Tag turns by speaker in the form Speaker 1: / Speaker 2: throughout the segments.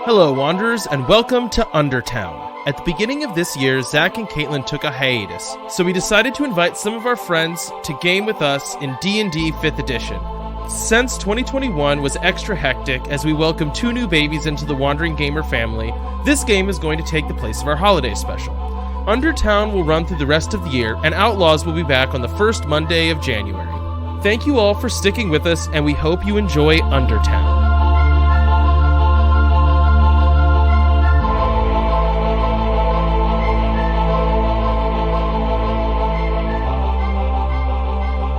Speaker 1: Hello, Wanderers, and welcome to UnderTown. At the beginning of this year, Zach and Caitlin took a hiatus, so we decided to invite some of our friends to game with us in D&D 5th edition. Since 2021 was extra hectic as we welcomed 2 new babies into the Wandering Gamer family, this game is going to take the place of our holiday special. UnderTown will run through the rest of the year, and Outlaws will be back on the first Monday of January. Thank you all for sticking with us, and we hope you enjoy UnderTown.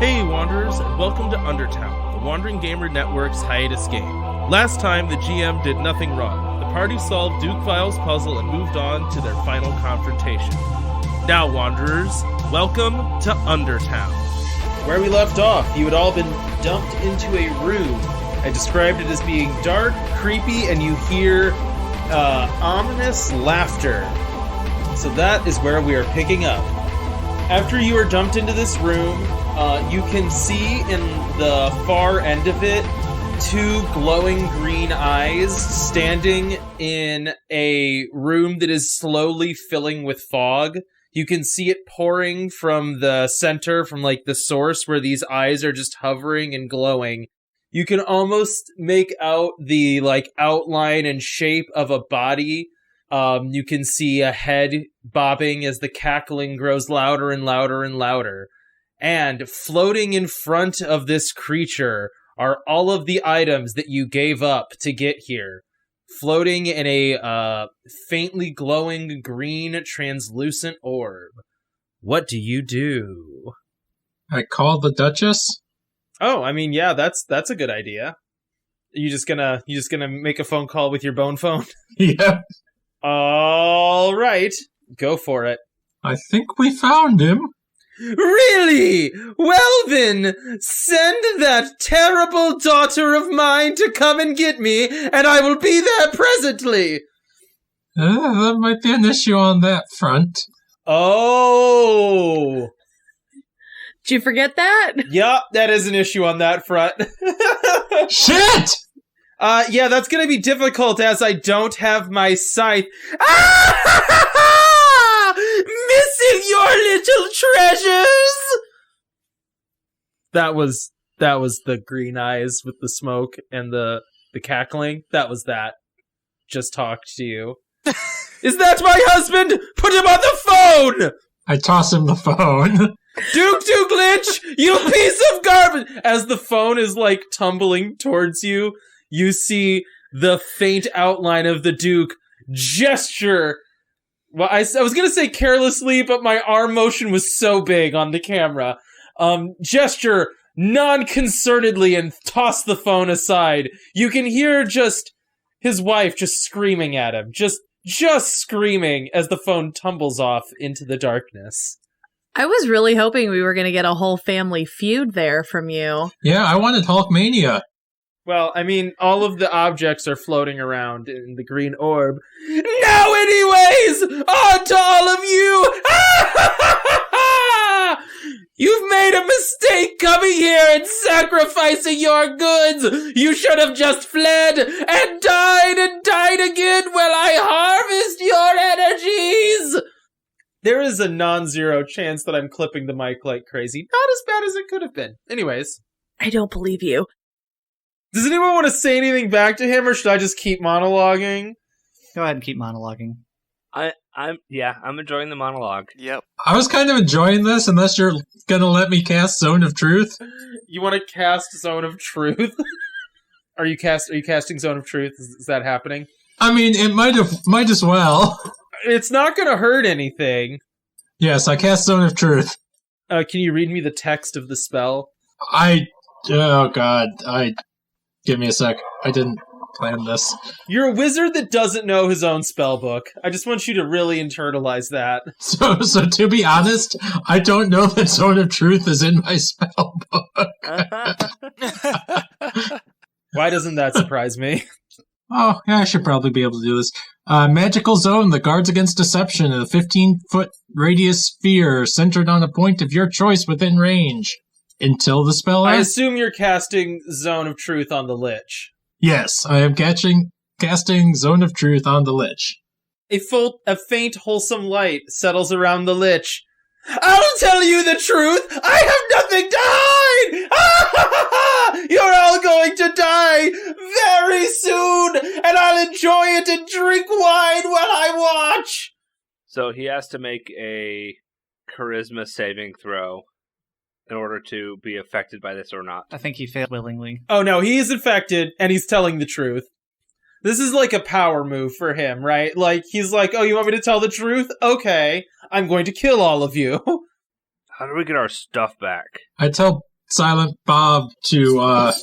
Speaker 1: Hey Wanderers, and welcome to UnderTown, the Wandering Gamer Network's hiatus game. Last time, the GM did nothing wrong. The party solved Duke Vile's puzzle and moved on to their final confrontation. Now, Wanderers, welcome to UnderTown. Where we left off, you had all been dumped into a room. I described it as being dark, creepy, and you hear ominous laughter. So that is where we are picking up. After you are dumped into this room, you can see in the far end of it 2 glowing green eyes standing in a room that is slowly filling with fog. You can see it pouring from the center, from like the source where these eyes are just hovering and glowing. You can almost make out the like outline and shape of a body. You can see a head bobbing as the cackling grows louder and louder and louder. And floating in front of this creature are all of the items that you gave up to get here. Floating in a faintly glowing green translucent orb. What do you do?
Speaker 2: I call the Duchess?
Speaker 1: Oh, I mean, yeah, that's a good idea. You just gonna make a phone call with your bone phone?
Speaker 2: Yeah.
Speaker 1: All right, go for it.
Speaker 2: I think we found him.
Speaker 1: Really? Well then, send that terrible daughter of mine to come and get me, and I will be there presently.
Speaker 2: There might be an issue on that front.
Speaker 1: Oh.
Speaker 3: Did you forget that?
Speaker 1: Yeah, that is an issue on that front.
Speaker 2: Shit!
Speaker 1: Yeah, that's gonna be difficult as I don't have my scythe. Missing your little treasures! That was the green eyes with the smoke and the cackling. That was that. Just talked to you. Is that my husband? Put him on the phone!
Speaker 2: I toss him the phone.
Speaker 1: Duke Glitch, you piece of garbage! As the phone is like tumbling towards you, you see the faint outline of the Duke gesture. Well, I was going to say carelessly, but my arm motion was so big on the camera. Gesture non-concernedly and toss the phone aside. You can hear just his wife just screaming at him. Just screaming as the phone tumbles off into the darkness.
Speaker 3: I was really hoping we were going to get a whole family feud there from you.
Speaker 2: Yeah, I wanted Hulkmania.
Speaker 1: Well, I mean, all of the objects are floating around in the green orb. Now, anyways, on to all of you! You've made a mistake coming here and sacrificing your goods! You should have just fled and died again while I harvest your energies! There is a non-zero chance that I'm clipping the mic like crazy. Not as bad as it could have been. Anyways.
Speaker 3: I don't believe you.
Speaker 1: Does anyone want to say anything back to him, or should I just keep monologuing?
Speaker 4: Go ahead and keep monologuing.
Speaker 5: I'm enjoying the monologue.
Speaker 4: Yep.
Speaker 2: I was kind of enjoying this, unless you're gonna let me cast Zone of Truth.
Speaker 1: You want to cast Zone of Truth? Are you casting Zone of Truth? Is that happening?
Speaker 2: I mean, it might as well.
Speaker 1: It's not going to hurt anything.
Speaker 2: Yes, I cast Zone of Truth.
Speaker 1: Can you read me the text of the spell?
Speaker 2: Oh god, give me a sec. I didn't plan this.
Speaker 1: You're a wizard that doesn't know his own spell book. I just want you to really internalize that.
Speaker 2: So to be honest, I don't know that Zone of Truth is in my spell book.
Speaker 1: Why doesn't that surprise me?
Speaker 2: Oh, yeah, I should probably be able to do this. Magical zone that guards against deception in a 15-foot radius sphere centered on a point of your choice within range. Until the spell
Speaker 1: I
Speaker 2: ends.
Speaker 1: assume you're casting Zone of Truth on the Lich.
Speaker 2: Yes, I am casting casting Zone of Truth on the Lich.
Speaker 6: A faint, wholesome light settles around the Lich. I'll tell you the truth! I have nothing to hide! You're all going to die very soon, and I'll enjoy it and drink wine while I watch!
Speaker 5: So he has to make a charisma saving throw in order to be affected by this or not.
Speaker 4: I think he failed willingly.
Speaker 6: Oh no, he is infected, and he's telling the truth. This is like a power move for him, right? Like, he's like, oh, you want me to tell the truth? Okay, I'm going to kill all of you.
Speaker 5: How do we get our stuff back?
Speaker 2: I tell Silent Bob to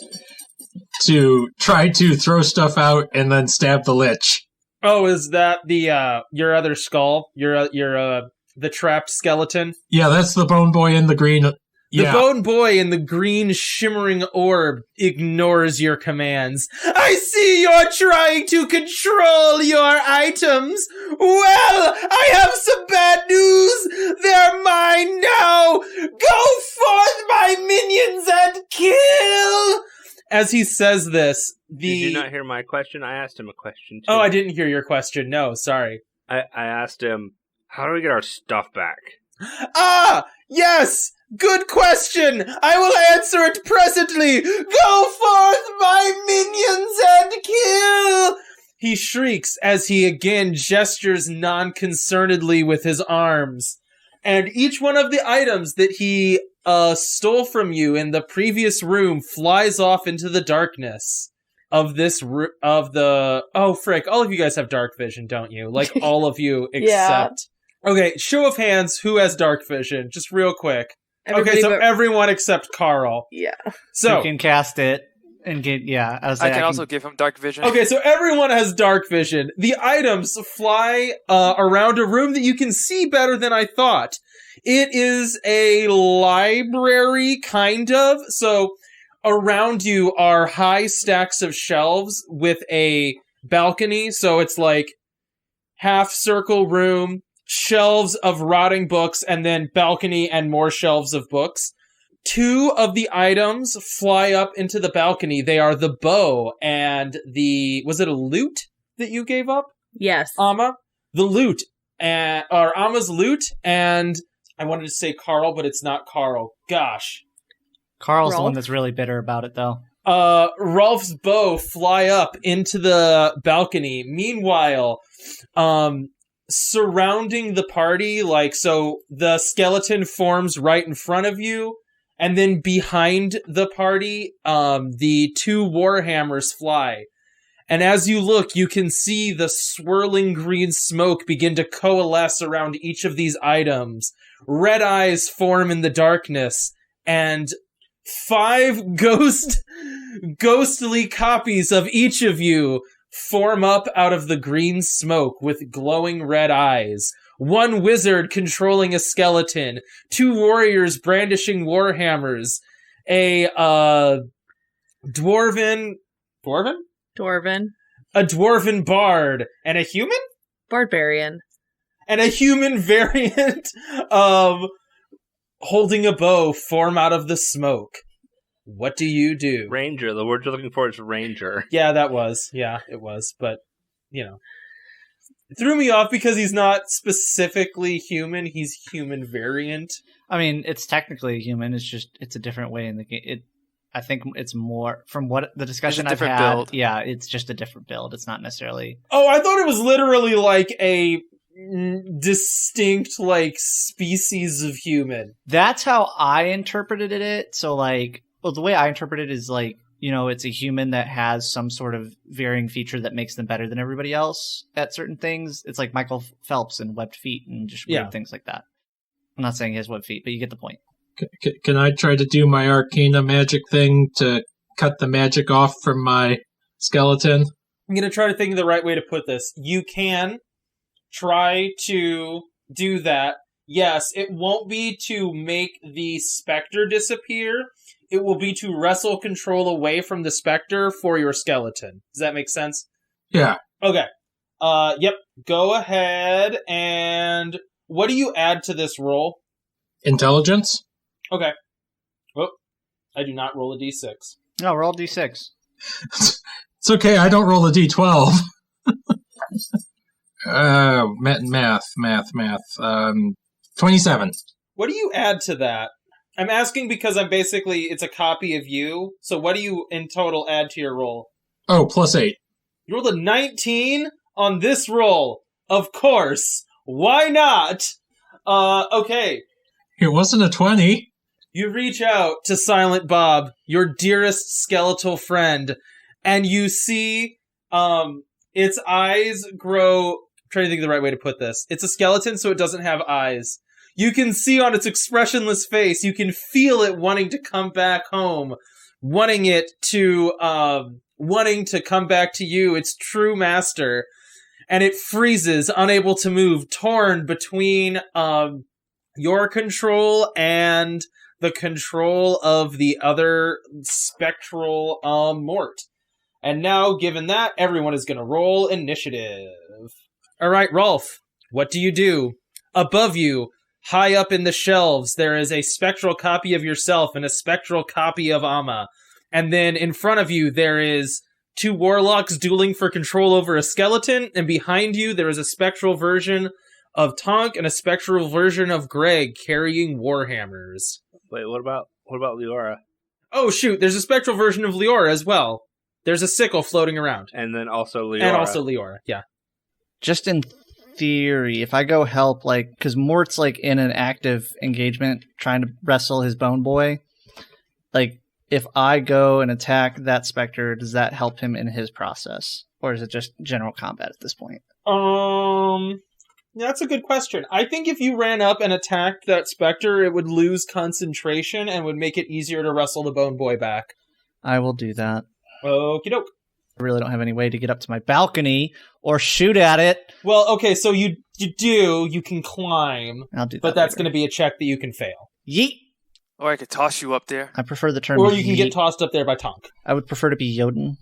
Speaker 2: try to throw stuff out and then stab the Lich.
Speaker 6: Oh, is that the, your other skull? The trapped skeleton?
Speaker 2: Yeah, that's the Bone Boy in the green.
Speaker 6: The
Speaker 2: Yeah.
Speaker 6: Bone Boy in the green shimmering orb ignores your commands. I see you're trying to control your items. Well, I have some bad news. They're mine now. Go forth, my minions, and kill. As he says this,
Speaker 5: Did you not hear my question? I asked him a question, too.
Speaker 6: Oh, I didn't hear your question. No, sorry.
Speaker 5: I asked him, how do we get our stuff back?
Speaker 6: Ah, yes. Good question! I will answer it presently! Go forth, my minions, and kill! He shrieks as he again gestures non-concernedly with his arms. And each one of the items that he stole from you in the previous room flies off into the darkness of this Oh, frick, all of you guys have dark vision, don't you? Like, all of you except...
Speaker 3: Yeah.
Speaker 6: Okay, show of hands, who has dark vision? Just real quick.
Speaker 3: Everybody
Speaker 6: Okay, so
Speaker 3: but-
Speaker 6: everyone except Carl.
Speaker 3: Yeah.
Speaker 6: So
Speaker 4: you can cast it and get, yeah.
Speaker 7: I can also give him dark vision.
Speaker 6: okay, so everyone has dark vision. The items fly around a room that you can see better than I thought. It is a library, kind of. So around you are high stacks of shelves with a balcony. So it's like half circle room, shelves of rotting books, and then balcony and more shelves of books. Two of the items fly up into the balcony. They are the bow and was it a lute that you gave up,
Speaker 3: Yes.
Speaker 6: Amma? The lute, or Amma's lute, and I wanted to say Carl, but it's not Carl. Gosh.
Speaker 4: Carl's the
Speaker 3: Rolf?
Speaker 4: one that's really bitter about it, though.
Speaker 6: Rolf's bow fly up into the balcony. Meanwhile, surrounding the party, like, so the skeleton forms right in front of you, and then behind the party, the two warhammers fly. And as you look, you can see the swirling green smoke begin to coalesce around each of these items. Red eyes form in the darkness, and 5 ghostly copies of each of you form up out of the green smoke with glowing red eyes. 1 wizard controlling a skeleton, 2 warriors brandishing warhammers, a dwarven? A dwarven bard, and a human?
Speaker 3: Barbarian.
Speaker 6: And a human variant of holding a bow form out of the smoke. What do you do?
Speaker 5: Ranger. The word you're looking for is ranger.
Speaker 6: Yeah, that was. Yeah, it was. But, you know. It threw me off because he's not specifically human. He's human variant.
Speaker 4: I mean, it's technically human. It's just, it's a different way in the game. I think it's more, from what the discussion I've
Speaker 7: different
Speaker 4: had,
Speaker 7: build.
Speaker 4: yeah, it's just a different build. It's not necessarily...
Speaker 6: Oh, I thought it was literally like a distinct, like, species of human.
Speaker 4: That's how I interpreted it. So, like, well, the way I interpret it is, like, you know, it's a human that has some sort of varying feature that makes them better than everybody else at certain things. It's like Michael Phelps and webbed feet and just weird things like that. I'm not saying he has webbed feet, but you get the point.
Speaker 2: Can I try to do my Arcana magic thing to cut the magic off from my skeleton?
Speaker 6: I'm going to try to think of the right way to put this. You can try to do that. Yes, it won't be to make the specter disappear. It will be to wrestle control away from the specter for your skeleton. Does that make sense?
Speaker 2: Yeah.
Speaker 6: Okay. Yep. Go ahead and... What do you add to this roll?
Speaker 2: Intelligence?
Speaker 6: Okay. Oh, I do not roll a d6.
Speaker 4: No, roll D6.
Speaker 2: It's okay, I don't roll a d12. Math. 27.
Speaker 6: What do you add to that? I'm asking because it's a copy of you. So what do you in total add to your roll?
Speaker 2: Oh, +8.
Speaker 6: You rolled a 19 on this roll. Of course. Why not? Okay.
Speaker 2: It wasn't a 20.
Speaker 6: You reach out to Silent Bob, your dearest skeletal friend, and you see its eyes grow. I'm trying to think of the right way to put this. It's a skeleton, so it doesn't have eyes. You can see on its expressionless face, you can feel it wanting to come back home, wanting to come back to you, its true master. And it freezes, unable to move, torn between your control and the control of the other Spectral Mort. And now, given that, everyone is going to roll initiative. All right, Rolf, what do you do? Above you, high up in the shelves, there is a spectral copy of yourself and a spectral copy of Amma. And then in front of you, there is 2 warlocks dueling for control over a skeleton, and behind you, there is a spectral version of Tonk and a spectral version of Greg carrying warhammers.
Speaker 5: Wait, what about Leora?
Speaker 6: Oh, shoot, there's a spectral version of Leora as well. There's a sickle floating around.
Speaker 5: And then also Leora.
Speaker 6: And also Leora, yeah.
Speaker 4: Just in theory, if I go help, because Mort's, in an active engagement trying to wrestle his bone boy, if I go and attack that specter, does that help him in his process? Or is it just general combat at this point?
Speaker 6: That's a good question. I think if you ran up and attacked that specter, it would lose concentration and would make it easier to wrestle the bone boy back.
Speaker 4: I will do that.
Speaker 6: Okie doke.
Speaker 4: I really don't have any way to get up to my balcony or shoot at it.
Speaker 6: Well, okay, so you can climb.
Speaker 4: I'll do that.
Speaker 6: But that's going to be a check that you can fail.
Speaker 4: Yeet!
Speaker 7: Or I could toss you up there.
Speaker 4: I prefer the term
Speaker 6: Or you can
Speaker 4: yeet.
Speaker 6: get tossed up there by Tonk.
Speaker 4: I would prefer to be Yoden.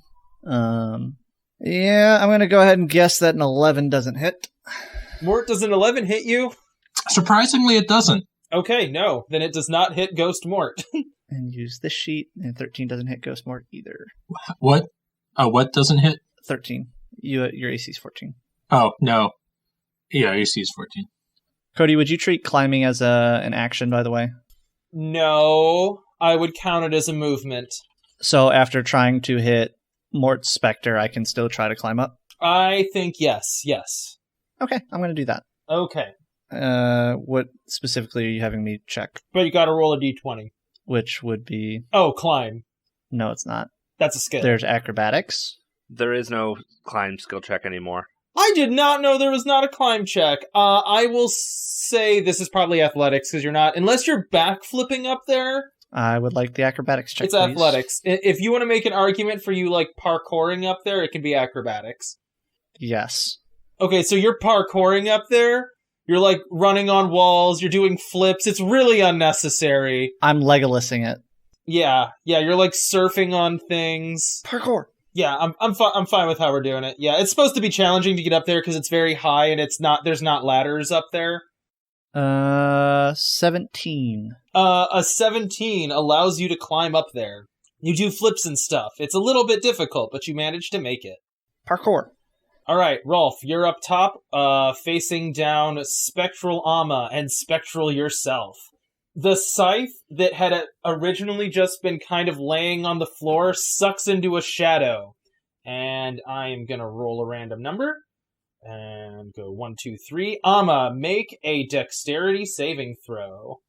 Speaker 4: Yeah, I'm going to go ahead and guess that an 11 doesn't hit.
Speaker 6: Mort, does an 11 hit you?
Speaker 2: Surprisingly, it doesn't.
Speaker 6: Okay, no. Then it does not hit Ghost Mort.
Speaker 4: And use this sheet, and 13 doesn't hit Ghost Mort either.
Speaker 2: What? What doesn't hit?
Speaker 4: 13. Your AC is 14.
Speaker 2: Oh, no. Yeah, AC is 14.
Speaker 4: Cody, would you treat climbing as an action, by the way?
Speaker 6: No, I would count it as a movement.
Speaker 4: So after trying to hit Mort's Spectre, I can still try to climb up?
Speaker 6: I think yes.
Speaker 4: Okay, I'm going to do that.
Speaker 6: Okay.
Speaker 4: What specifically are you having me check?
Speaker 6: But you gotta roll a d20.
Speaker 4: Which would be...
Speaker 6: Oh, climb.
Speaker 4: No, it's not.
Speaker 6: That's a skill.
Speaker 4: There's acrobatics.
Speaker 5: There is no climb skill check anymore.
Speaker 6: I did not know there was not a climb check. I will say this is probably athletics, because you're not... Unless you're backflipping up there...
Speaker 4: I would like the acrobatics check,
Speaker 6: It's
Speaker 4: please.
Speaker 6: athletics. If you want to make an argument for you, parkouring up there, it can be acrobatics.
Speaker 4: Yes.
Speaker 6: Okay, so you're parkouring up there. You're, running on walls. You're doing flips. It's really unnecessary.
Speaker 4: I'm Legolasing it.
Speaker 6: Yeah, you're, surfing on things.
Speaker 4: Parkour!
Speaker 6: Yeah, I'm fine with how we're doing it. Yeah, it's supposed to be challenging to get up there because it's very high and there's not ladders up there.
Speaker 4: 17.
Speaker 6: A 17 allows you to climb up there. You do flips and stuff. It's a little bit difficult, but you manage to make it.
Speaker 4: Parkour.
Speaker 6: All right, Rolf, you're up top, facing down Spectral Amma and Spectral yourself. The scythe that had originally just been kind of laying on the floor sucks into a shadow. And I am going to roll a random number. And go 1, 2, 3. Amma, make a dexterity saving throw.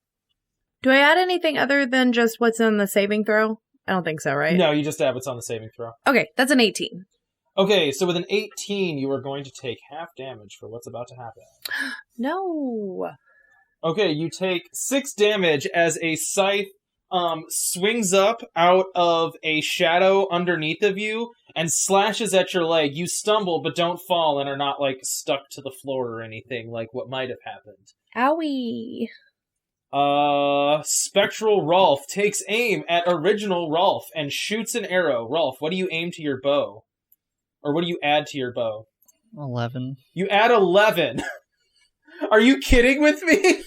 Speaker 3: Do I add anything other than just what's on the saving throw? I don't think so, right?
Speaker 6: No, you just add what's on the saving throw.
Speaker 3: Okay, that's an 18.
Speaker 6: Okay, so with an 18, you are going to take half damage for what's about to happen.
Speaker 3: No.
Speaker 6: Okay, you take 6 damage as a scythe swings up out of a shadow underneath of you and slashes at your leg. You stumble, but don't fall and are not, stuck to the floor or anything like what might have happened.
Speaker 3: Owie.
Speaker 6: Spectral Rolf takes aim at original Rolf and shoots an arrow. Rolf, what do you aim to your bow? Or what do you add to your bow?
Speaker 4: 11.
Speaker 6: You add 11. Are you kidding with me?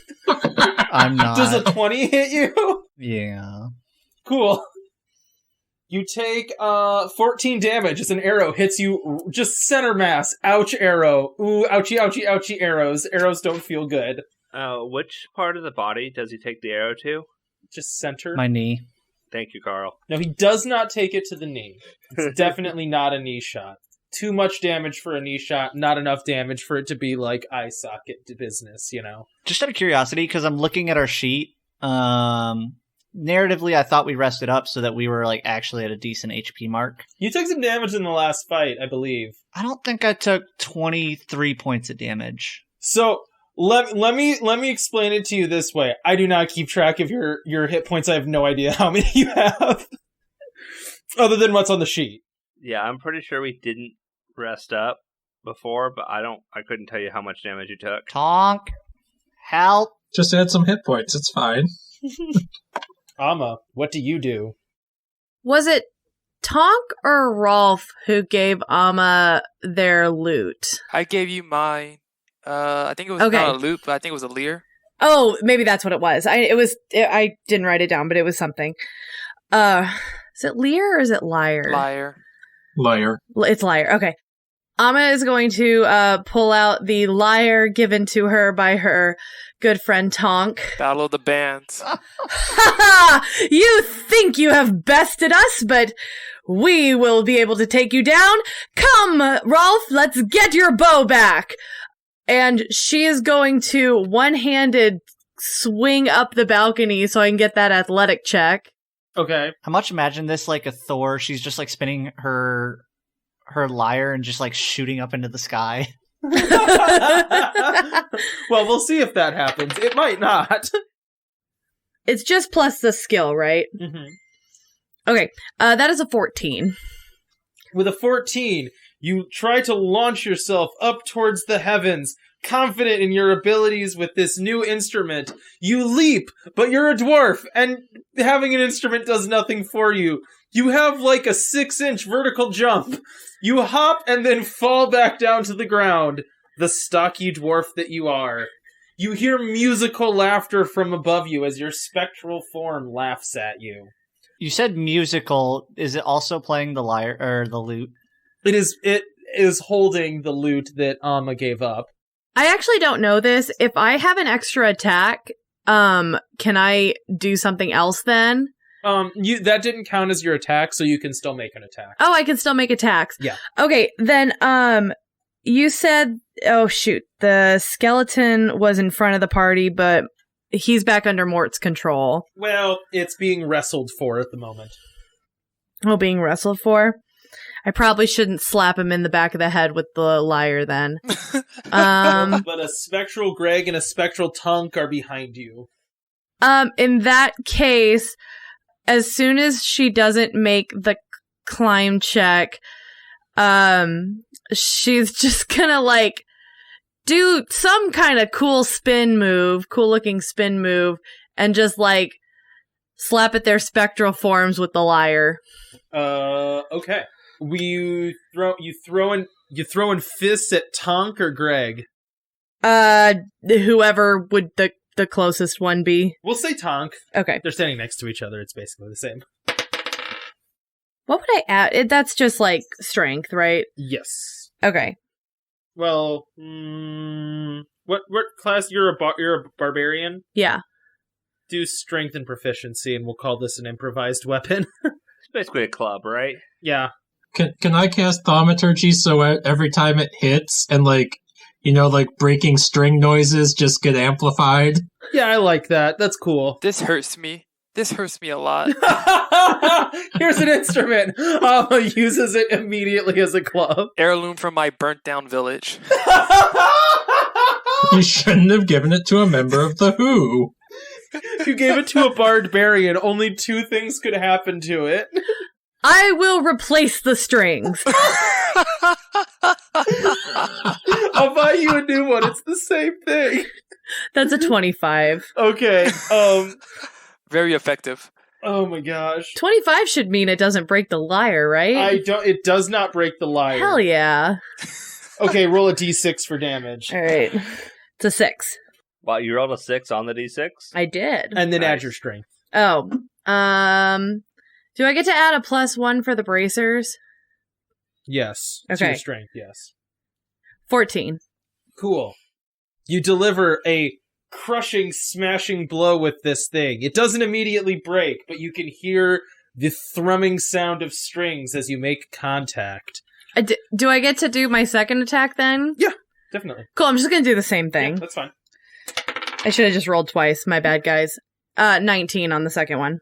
Speaker 4: I'm not.
Speaker 6: Does a 20 hit you?
Speaker 4: Yeah.
Speaker 6: Cool. You take 14 damage as an arrow hits you just center mass. Ouch, arrow. Ooh, ouchie, ouchie, ouchie, arrows. Arrows don't feel good.
Speaker 5: Which part of the body does he take the arrow to?
Speaker 6: Just center.
Speaker 4: My knee.
Speaker 5: Thank you, Carl.
Speaker 6: No, he does not take it to the knee. It's definitely not a knee shot. Too much damage for a knee shot, not enough damage for it to be like eye socket business, you know?
Speaker 4: Just out of curiosity, because I'm looking at our sheet, narratively, I thought we rested up so that we were like actually at a decent HP mark.
Speaker 6: You took some damage in the last fight, I believe.
Speaker 4: I don't think I took 23 points of damage.
Speaker 6: So let me explain it to you this way. I do not keep track of your hit points. I have no idea how many you have, other than what's on the sheet.
Speaker 5: Yeah, I'm pretty sure we didn't rest up before, but I couldn't tell you how much damage you took.
Speaker 4: Tonk, help!
Speaker 2: Just add some hit points. It's fine.
Speaker 6: Amma, what do you do?
Speaker 3: Was it Tonk or Rolf who gave Amma their loot?
Speaker 7: I gave you mine. I think it was
Speaker 3: Okay.
Speaker 7: not a loot, but I think it was a leer.
Speaker 3: Oh, maybe that's what it was. I didn't write it down, but it was something. Is it Lear or is it Liar?
Speaker 7: Liar.
Speaker 3: It's Liar. Okay. Amma is going to pull out the lyre given to her by her good friend Tonk.
Speaker 7: Battle of the Bands.
Speaker 3: You think you have bested us, but we will be able to take you down. Come, Rolf, let's get your bow back. And she is going to one-handed swing up the balcony so I can get that athletic check.
Speaker 6: Okay.
Speaker 4: I much imagine this like a Thor. She's just like spinning her lyre and just like shooting up into the sky.
Speaker 6: Well, we'll see if that happens. It might not.
Speaker 3: It's just plus the skill, right?
Speaker 6: Mm-hmm.
Speaker 3: Okay, that is a 14.
Speaker 6: With a 14, you try to launch yourself up towards the heavens, confident in your abilities with this new instrument. You leap, but you're a dwarf, and having an instrument does nothing for you. You have like a 6-inch vertical jump. You hop and then fall back down to the ground, the stocky dwarf that you are. You hear musical laughter from above you as your spectral form laughs at you.
Speaker 4: You said musical. Is it also playing the lyre or the lute?
Speaker 6: It is holding the loot that Amma gave up.
Speaker 3: I actually don't know this. If I have an extra attack, can I do something else then?
Speaker 6: That didn't count as your attack, so you can still make an attack.
Speaker 3: Oh, I can still make attacks.
Speaker 6: Yeah.
Speaker 3: Okay, then, you said, oh shoot, the skeleton was in front of the party, but he's back under Mort's control.
Speaker 6: Well, it's being wrestled for at the moment.
Speaker 3: Oh, being wrestled for? I probably shouldn't slap him in the back of the head with the lyre then.
Speaker 6: But a spectral Greg and a spectral Tunk are behind you.
Speaker 3: In that case, as soon as she doesn't make the climb check, she's just gonna like do some kind of cool looking spin move, and just like slap at their spectral forms with the lyre.
Speaker 6: Okay. You throwing fists at Tonk or Greg?
Speaker 3: Whoever would the closest one be.
Speaker 6: We'll say Tonk.
Speaker 3: Okay.
Speaker 6: They're standing next to each other. It's basically the same.
Speaker 3: What would I add? That's just like strength, right?
Speaker 6: Yes.
Speaker 3: Okay.
Speaker 6: Well, what class? You're a barbarian?
Speaker 3: Yeah.
Speaker 6: Do strength and proficiency, and we'll call this an improvised weapon.
Speaker 5: It's basically a club, right?
Speaker 6: Yeah.
Speaker 2: Can I cast thaumaturgy so every time it hits and like breaking string noises just get amplified?
Speaker 6: Yeah, I like that. That's cool.
Speaker 7: This hurts me. This hurts me a lot.
Speaker 6: Here's an instrument. Amma uses it immediately as a club.
Speaker 7: Heirloom from my burnt down village.
Speaker 2: You shouldn't have given it to a member of the Who.
Speaker 6: If you gave it to a barbarian, only 2 things could happen to it.
Speaker 3: I will replace the strings.
Speaker 6: I'll buy you a new one. It's the same thing.
Speaker 3: That's a 25.
Speaker 6: Okay.
Speaker 7: Very effective.
Speaker 6: Oh my gosh.
Speaker 3: 25 should mean it doesn't break the lyre, right?
Speaker 6: It does not break the lyre.
Speaker 3: Hell yeah.
Speaker 6: Okay, roll a d6 for damage.
Speaker 3: All right. It's a 6.
Speaker 5: Wow, you rolled a 6 on the d6?
Speaker 3: I did.
Speaker 6: And then add
Speaker 5: Nice.
Speaker 6: your strength.
Speaker 3: Oh. Do I get to add a +1 for the bracers?
Speaker 6: Yes. To
Speaker 3: Okay.
Speaker 6: your strength, yes.
Speaker 3: 14.
Speaker 6: Cool. You deliver a crushing, smashing blow with this thing. It doesn't immediately break, but you can hear the thrumming sound of strings as you make contact.
Speaker 3: Do I get to do my second attack then?
Speaker 6: Yeah, definitely.
Speaker 3: Cool, I'm just gonna do the same thing.
Speaker 6: Yeah, that's fine.
Speaker 3: I should have just rolled twice. My bad, guys. 19 on the second one.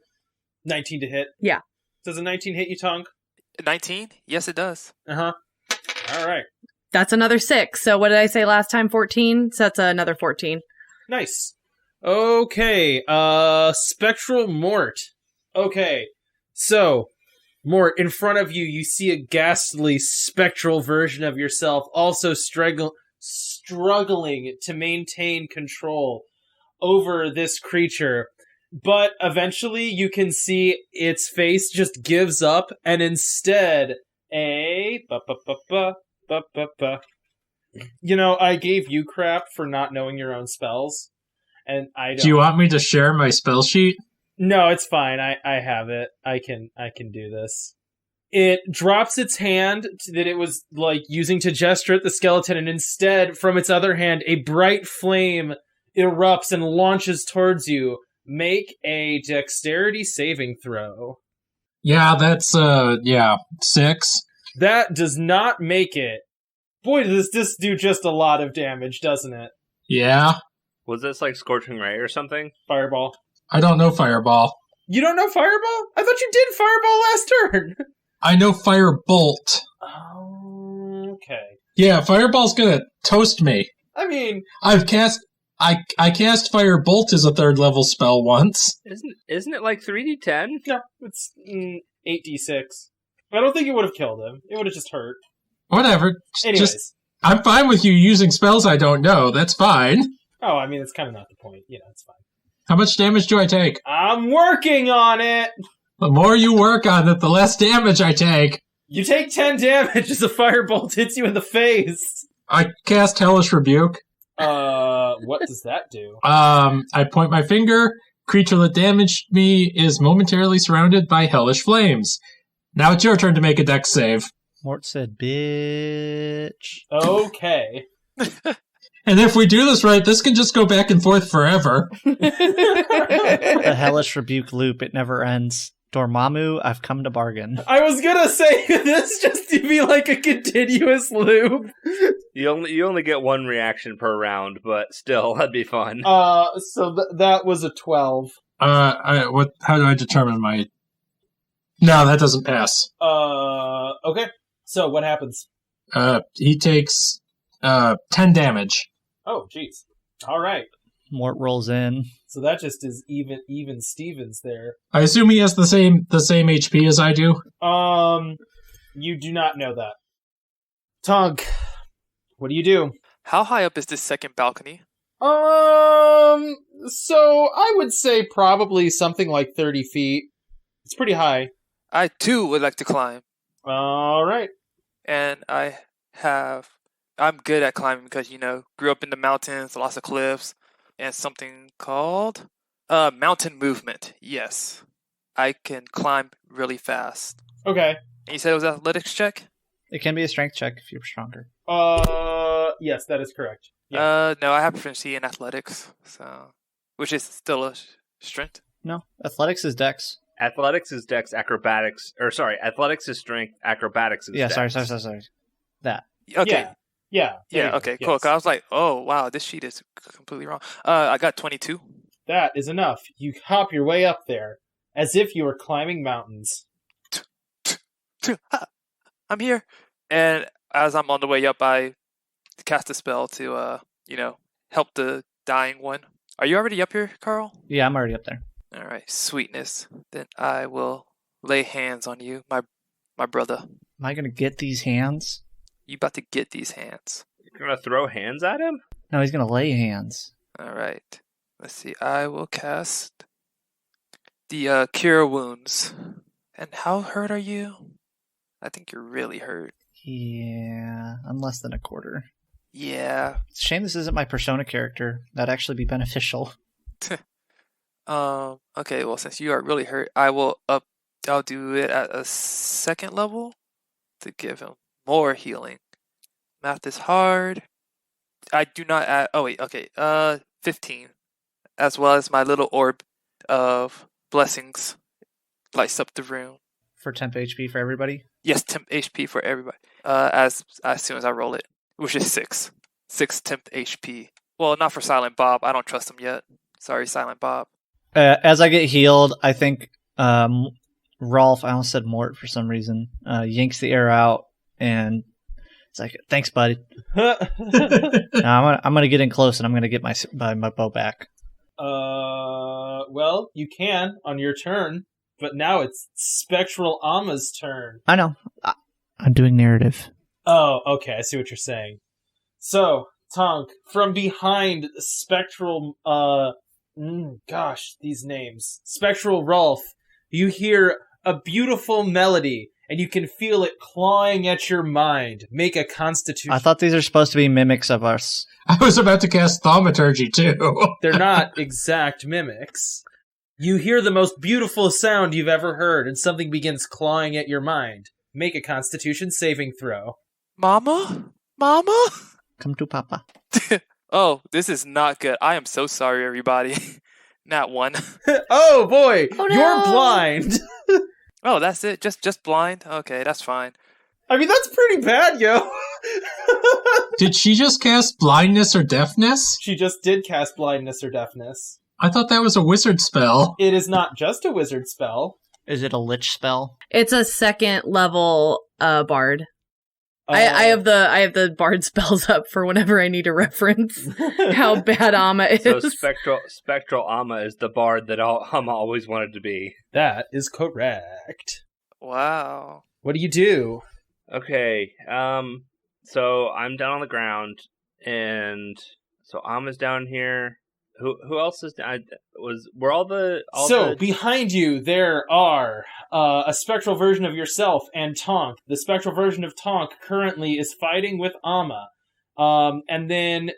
Speaker 6: 19 to hit.
Speaker 3: Yeah.
Speaker 6: Does a 19 hit you, Tonk?
Speaker 7: 19? Yes, it does.
Speaker 6: Uh-huh. All right.
Speaker 3: That's another 6. So what did I say last time? 14? So that's another 14.
Speaker 6: Nice. Okay, Spectral Mort. Okay, so, Mort, in front of you, you see a ghastly spectral version of yourself, also struggling to maintain control over this creature. But eventually, you can see its face just gives up, and instead, You know, I gave you crap for not knowing your own spells, and I don't.
Speaker 2: Do you want me to share my spell sheet?
Speaker 6: No, it's fine. I have it. I can do this. It drops its hand that it was like using to gesture at the skeleton, and instead, from its other hand, a bright flame erupts and launches towards you. Make a dexterity saving throw.
Speaker 2: Yeah, that's 6.
Speaker 6: That does not make it. Boy, does this do just a lot of damage, doesn't it?
Speaker 2: Yeah.
Speaker 5: Was this like Scorching Ray or something?
Speaker 6: Fireball.
Speaker 2: I don't know Fireball.
Speaker 6: You don't know Fireball? I thought you did Fireball last turn.
Speaker 2: I know Firebolt.
Speaker 6: Oh, okay.
Speaker 2: Yeah, Fireball's gonna toast me.
Speaker 6: I mean,
Speaker 2: I cast Firebolt as a 3rd level spell once.
Speaker 5: Isn't it like 3d10?
Speaker 6: no, it's 8d6. I don't think it would have killed him. It would have just hurt.
Speaker 2: Whatever.
Speaker 6: Anyways.
Speaker 2: I'm fine with you using spells I don't know. That's fine.
Speaker 6: Oh, I mean, it's kind of not the point. You know, it's fine.
Speaker 2: How much damage do I take?
Speaker 6: I'm working on it!
Speaker 2: The more you work on it, the less damage I take.
Speaker 6: You take 10 damage as a firebolt hits you in the face!
Speaker 2: I cast Hellish Rebuke.
Speaker 6: What does that do?
Speaker 2: I point my finger. Creature that damaged me is momentarily surrounded by hellish flames. Now it's your turn to make a dex save.
Speaker 4: Mort said, bitch.
Speaker 6: Okay.
Speaker 2: And if we do this right, this can just go back and forth forever.
Speaker 4: The hellish rebuke loop, it never ends. Dormammu, I've come to bargain.
Speaker 6: I was gonna say this just to be like a continuous loop.
Speaker 5: You only get one reaction per round, but still, that'd be fun.
Speaker 6: So that was a 12.
Speaker 2: How do I determine my... No, that doesn't pass.
Speaker 6: Okay. So what happens?
Speaker 2: He takes 10 damage.
Speaker 6: Oh, jeez. All right.
Speaker 4: Mort rolls in.
Speaker 6: So that just is even Stevens there.
Speaker 2: I assume he has the same HP as I do.
Speaker 6: You do not know that. Tonk, what do you do?
Speaker 7: How high up is this second balcony?
Speaker 6: So I would say probably something like 30 feet. It's pretty high.
Speaker 7: I too would like to climb.
Speaker 6: All right.
Speaker 7: And I'm good at climbing because, grew up in the mountains, lots of cliffs, and something called mountain movement. Yes. I can climb really fast.
Speaker 6: Okay.
Speaker 7: And you said it was an athletics check?
Speaker 4: It can be a strength check if you're stronger.
Speaker 6: Yes, that is correct. Yeah.
Speaker 7: No, I have proficiency in athletics, which is still a strength.
Speaker 4: No, athletics is dex.
Speaker 5: Athletics is dex, acrobatics, athletics is strength, acrobatics is dex.
Speaker 4: Sorry. That.
Speaker 7: Okay.
Speaker 6: Yeah.
Speaker 7: Okay, cool. 'Cause I was like, oh, wow, this sheet is completely wrong. I got 22.
Speaker 6: That is enough. You hop your way up there, as if you were climbing mountains.
Speaker 7: I'm here. And as I'm on the way up, I cast a spell to, help the dying one. Are you already up here, Carl?
Speaker 4: Yeah, I'm already up there.
Speaker 7: All right, sweetness. Then I will lay hands on you, my brother.
Speaker 4: Am I going to get these hands?
Speaker 7: You about to get these hands.
Speaker 5: You're going to throw hands at him?
Speaker 4: No, he's going to lay hands.
Speaker 7: All right. Let's see. I will cast the Cure Wounds. And how hurt are you? I think you're really hurt.
Speaker 4: Yeah, I'm less than a quarter.
Speaker 7: Yeah.
Speaker 4: It's a shame this isn't my persona character. That'd actually be beneficial.
Speaker 7: Okay, well, since you are really hurt, I will up I'll do it at a second level to give him more healing. Math is hard. I do not add. Oh wait, okay. 15, as well as my little orb of blessings lights up the room.
Speaker 4: For temp HP for everybody?
Speaker 7: Yes, temp HP for everybody. As soon as I roll it, which is 6 temp HP. Well, not for Silent Bob. I don't trust him yet. Sorry, Silent Bob.
Speaker 4: As I get healed, I think Rolf, I almost said Mort for some reason, yanks the air out and it's like, thanks, buddy. Now, I'm gonna get in close and I'm gonna get my bow back.
Speaker 6: Well, you can on your turn, but now it's Spectral Ama's turn.
Speaker 4: I know. I'm doing narrative.
Speaker 6: Oh, okay, I see what you're saying. So, Tonk, from behind Spectral, these names. Spectral Rolf, you hear a beautiful melody, and you can feel it clawing at your mind. Make a constitution.
Speaker 4: I thought these are supposed to be mimics of us.
Speaker 2: I was about to cast Thaumaturgy, too.
Speaker 6: They're not exact mimics. You hear the most beautiful sound you've ever heard, and something begins clawing at your mind. Make a constitution saving throw.
Speaker 7: Mama?
Speaker 4: Come to Papa.
Speaker 7: Oh, this is not good. I am so sorry, everybody. Not one.
Speaker 6: Oh boy,
Speaker 3: Oh, no.
Speaker 6: you're blind.
Speaker 7: Oh, that's it. Just blind. Okay, that's fine.
Speaker 6: I mean, that's pretty bad, yo.
Speaker 2: Did she just cast blindness or deafness?
Speaker 6: She just did cast blindness or deafness.
Speaker 2: I thought that was a wizard spell.
Speaker 6: It is not just a wizard spell.
Speaker 4: Is it a lich spell?
Speaker 3: It's a second level bard. I have the bard spells up for whenever I need to reference how bad Ama is.
Speaker 5: So Spectral Ama is the bard that Ama always wanted to be.
Speaker 6: That is correct.
Speaker 7: Wow.
Speaker 6: What do you do?
Speaker 5: Okay, so I'm down on the ground, and so Ama's down here. Who else is down?
Speaker 6: Behind you there are a spectral version of yourself and Tonk. The spectral version of Tonk currently is fighting with Ama. And then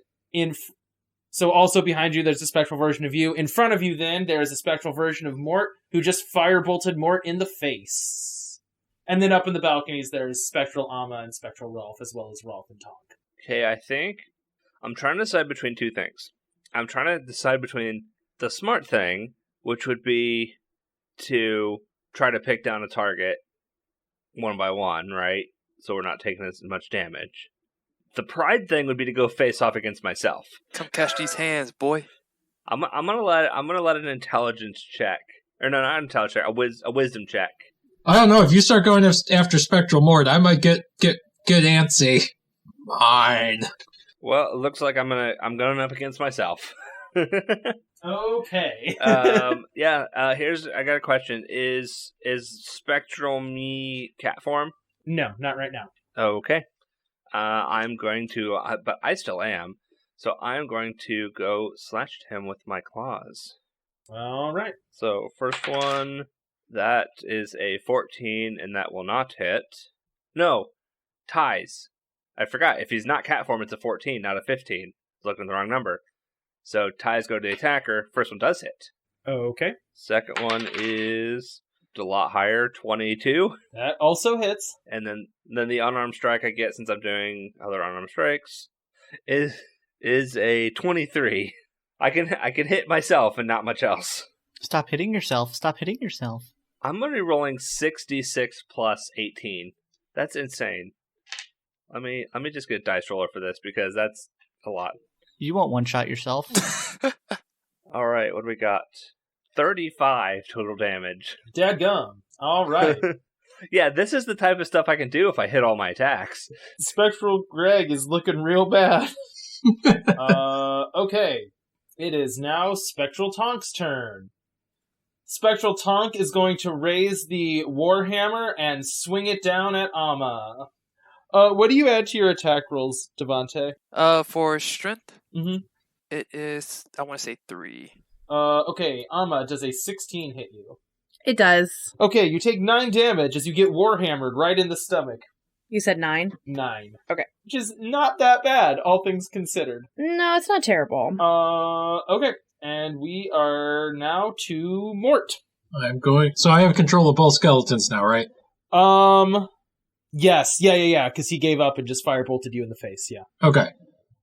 Speaker 6: also behind you there's a spectral version of you. In front of you then there is a spectral version of Mort who just firebolted Mort in the face. And then up in the balconies there's Spectral Ama and Spectral Rolf as well as Rolf and Tonk.
Speaker 5: Okay, I think I'm trying to decide between two things. I'm trying to decide between the smart thing, which would be to try to pick down a target one by one, right? So we're not taking as much damage. The pride thing would be to go face off against myself.
Speaker 7: Come catch these hands, boy.
Speaker 5: I'm gonna let an intelligence check, or no, not an intelligence check, a wisdom check.
Speaker 2: I don't know. If you start going after Spectral Mort, I might get antsy. Mine.
Speaker 5: Well, it looks like I'm going up against myself.
Speaker 6: Okay.
Speaker 5: I got a question. Is Spectral me cat form?
Speaker 6: No, not right now.
Speaker 5: Okay. I'm going to, but I still am. So I'm going to go slash him with my claws.
Speaker 6: All right.
Speaker 5: So first one, that is a 14, and that will not hit. No, ties. I forgot. If he's not cat form, it's a 14, not a 15. Looking at the wrong number. So ties go to the attacker. First one does hit.
Speaker 6: Okay.
Speaker 5: Second one is a lot higher, 22.
Speaker 6: That also hits.
Speaker 5: And then the unarmed strike I get, since I'm doing other unarmed strikes, is a 23. I can hit myself and not much else.
Speaker 4: Stop hitting yourself.
Speaker 5: I'm going to be rolling 66 plus 18. That's insane. Let me just get a dice roller for this, because that's a lot.
Speaker 4: You won't one-shot yourself.
Speaker 5: All right, what do we got? 35 total damage.
Speaker 6: Dadgum. All right.
Speaker 5: Yeah, this is the type of stuff I can do if I hit all my attacks.
Speaker 6: Spectral Greg is looking real bad. Okay. It is now Spectral Tonk's turn. Spectral Tonk is going to raise the Warhammer and swing it down at Ama. What do you add to your attack rolls, Devante?
Speaker 7: For strength,
Speaker 6: It
Speaker 7: is, I want to say 3.
Speaker 6: Okay, Ama, does a 16 hit you?
Speaker 3: It does.
Speaker 6: Okay, you take 9 damage as you get Warhammered right in the stomach.
Speaker 3: You said 9?
Speaker 6: 9.
Speaker 3: Okay.
Speaker 6: Which is not that bad, all things considered.
Speaker 3: No, it's not terrible.
Speaker 6: Okay. And we are now to Mort.
Speaker 2: So I have control of both skeletons now, right?
Speaker 6: Yes. Yeah, because he gave up and just firebolted you in the face, yeah.
Speaker 2: Okay,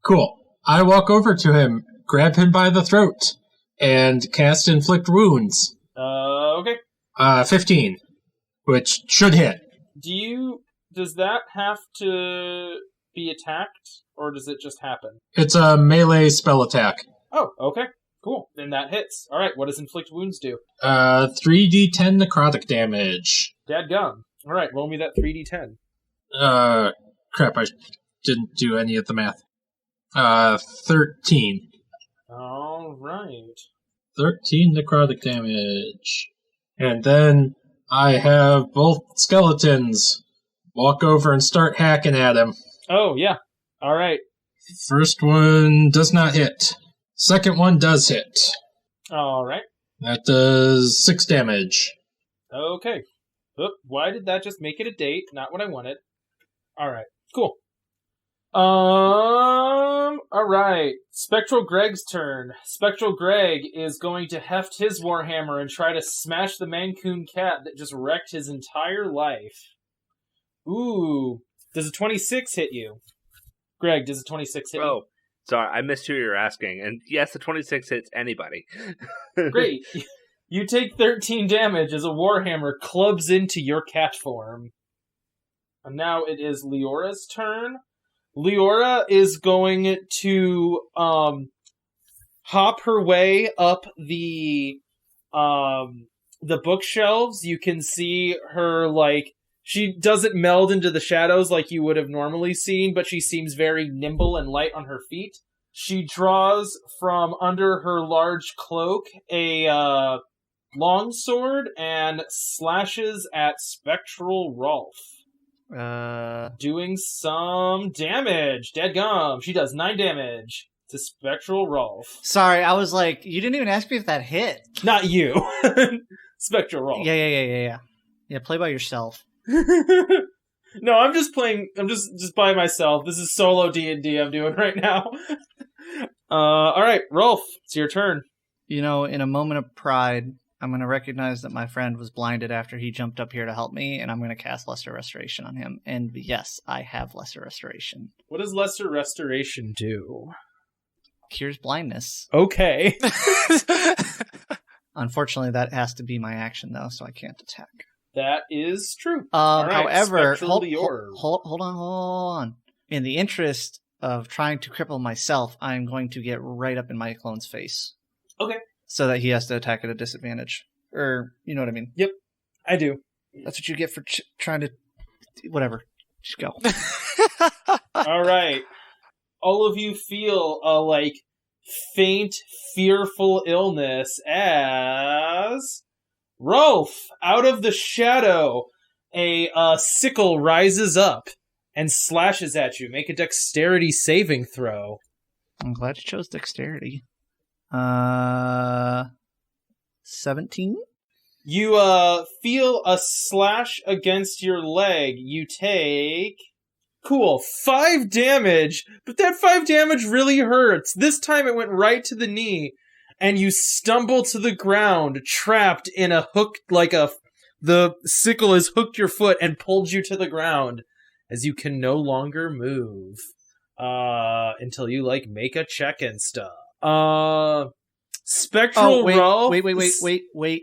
Speaker 2: cool. I walk over to him, grab him by the throat, and cast Inflict Wounds.
Speaker 6: Okay.
Speaker 2: 15, which should hit.
Speaker 6: Does that have to be attacked, or does it just happen?
Speaker 2: It's a melee spell attack.
Speaker 6: Oh, okay. Cool. Then that hits. Alright, what does Inflict Wounds do?
Speaker 2: 3d10 necrotic damage.
Speaker 6: Dadgum. Alright, roll me that 3d10.
Speaker 2: Crap, I didn't do any of the math. 13.
Speaker 6: Alright.
Speaker 2: 13 necrotic damage. And then I have both skeletons walk over and start hacking at him.
Speaker 6: Oh, yeah. Alright.
Speaker 2: First one does not hit. Second one does hit.
Speaker 6: Alright.
Speaker 2: That does 6 damage.
Speaker 6: Okay. Oop, why did that just make it a date? Not what I wanted. Alright. Cool. Alright. Spectral Greg's turn. Spectral Greg is going to heft his Warhammer and try to smash the Mancoon cat that just wrecked his entire life. Ooh. Does a 26 hit you? Greg, does a 26 hit you?
Speaker 5: Oh, sorry, I missed who you're asking. And yes, the 26 hits anybody.
Speaker 6: Great. You take 13 damage as a Warhammer clubs into your cat form. And now it is Leora's turn. Leora is going to hop her way up the bookshelves. You can see her, like, she doesn't meld into the shadows like you would have normally seen, but she seems very nimble and light on her feet. She draws from under her large cloak a longsword and slashes at Spectral Rolf. Doing some damage. Dadgum. She does 9 damage to Spectral Rolf.
Speaker 4: Sorry, I was like, you didn't even ask me if that hit.
Speaker 6: Not you. Spectral Rolf.
Speaker 4: Yeah. Yeah, play by yourself.
Speaker 6: No, I'm just playing. I'm just by myself. This is solo D&D I'm doing right now. All right, Rolf, it's your turn.
Speaker 4: You know, in a moment of pride, I'm going to recognize that my friend was blinded after he jumped up here to help me, and I'm going to cast Lesser Restoration on him. And yes, I have Lesser Restoration.
Speaker 6: What does Lesser Restoration do?
Speaker 4: Cures blindness.
Speaker 6: Okay.
Speaker 4: Unfortunately, that has to be my action, though, so I can't attack.
Speaker 6: That is true. Right,
Speaker 4: however,
Speaker 6: hold
Speaker 4: on. In the interest of trying to cripple myself, I'm going to get right up in my clone's face.
Speaker 6: Okay.
Speaker 4: So that he has to attack at a disadvantage. Or, you know what I mean?
Speaker 6: Yep, I do.
Speaker 4: That's what you get for trying to... Whatever. Just go.
Speaker 6: All right. All of you feel a, faint, fearful illness as... Rolf, out of the shadow, a sickle rises up and slashes at you. Make a dexterity saving throw.
Speaker 4: I'm glad you chose dexterity. 17?
Speaker 6: You feel a slash against your leg. You take... Cool, 5 damage, but that 5 damage really hurts. This time it went right to the knee. And you stumble to the ground, trapped in a hook, the sickle has hooked your foot and pulled you to the ground, as you can no longer move, until you, make a check and stuff. Spectral Rolf.
Speaker 4: Wait,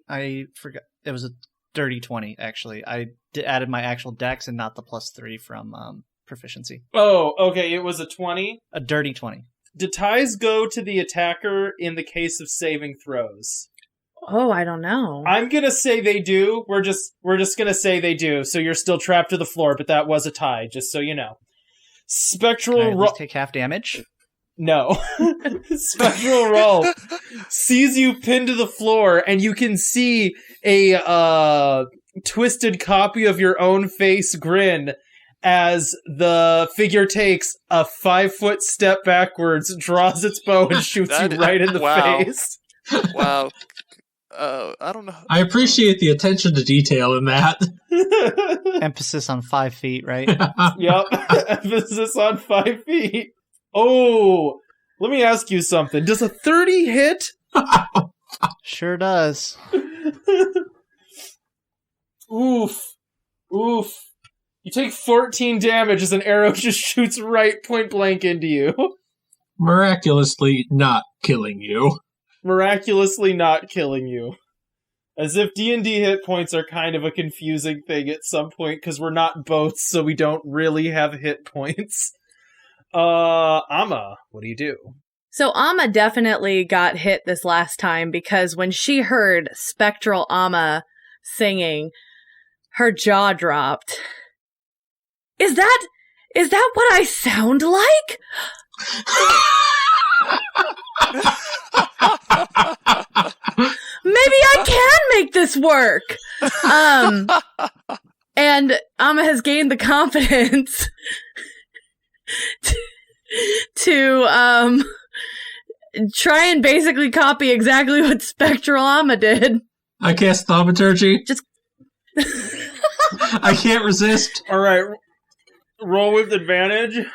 Speaker 4: I forgot. It was a dirty 20, actually. I added my actual dex and not the +3 from, proficiency.
Speaker 6: Oh, okay, it was a 20?
Speaker 4: A dirty 20.
Speaker 6: Do ties go to the attacker in the case of saving throws?
Speaker 3: Oh, I don't know.
Speaker 6: I'm gonna say they do. We're just gonna say they do. So you're still trapped to the floor, but that was a tie, just so you know. Spectral Rolf
Speaker 4: take half damage.
Speaker 6: No. Spectral Rolf sees you pinned to the floor, and you can see a twisted copy of your own face grin as the figure takes a 5-foot step backwards, draws its bow, and shoots you right in the face.
Speaker 7: Wow. I don't know.
Speaker 2: I appreciate the attention to detail in that.
Speaker 4: Emphasis on 5 feet, right?
Speaker 6: Yep. Emphasis on 5 feet. Oh, let me ask you something. Does a 30 hit?
Speaker 4: Sure does.
Speaker 6: Oof. You take 14 damage as an arrow just shoots right point blank into you.
Speaker 2: Miraculously not killing you.
Speaker 6: Miraculously not killing you. As if D&D hit points are kind of a confusing thing at some point, because we're not boats, so we don't really have hit points. Amma, what do you do?
Speaker 3: So Amma definitely got hit this last time because when she heard Spectral Amma singing, her jaw dropped. Is that what I sound like? Maybe I can make this work. And Amma has gained the confidence to try and basically copy exactly what Spectral Amma did.
Speaker 2: I cast Thaumaturgy.
Speaker 3: Just
Speaker 2: I can't resist.
Speaker 6: All right, roll with advantage.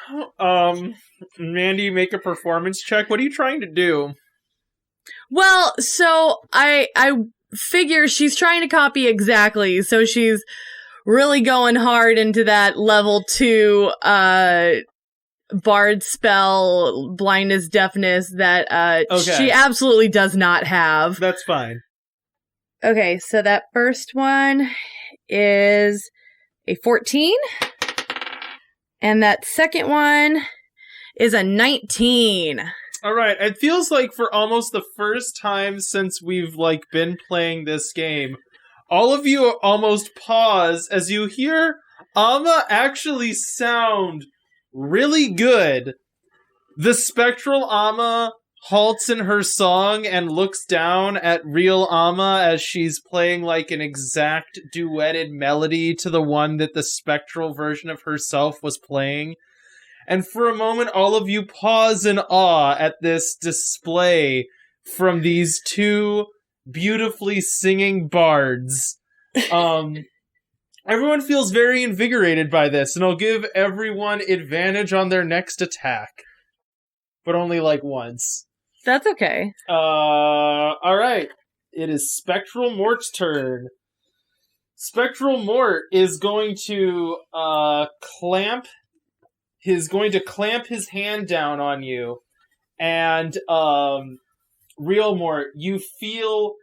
Speaker 6: Mandy, make a performance check. What are you trying to do?
Speaker 3: well, so I figure she's trying to copy exactly, so she's really going hard into that level 2 bard spell, blindness, deafness that
Speaker 6: Okay.
Speaker 3: she absolutely does not have.
Speaker 6: That's fine.
Speaker 3: Okay, so that first one is a 14. And that second one is a 19.
Speaker 6: All right, it feels like for almost the first time since we've been playing this game, all of you almost pause as you hear Amma actually sound really good. The Spectral Amma halts in her song and looks down at real Amma as she's playing an exact duetted melody to the one that the spectral version of herself was playing. And for a moment, all of you pause in awe at this display from these two beautifully singing bards. Everyone feels very invigorated by this, and I'll give everyone advantage on their next attack. But only once.
Speaker 3: That's okay.
Speaker 6: Alright. It is Spectral Mort's turn. Spectral Mort is going to clamp his hand down on you, and real Mort, you feel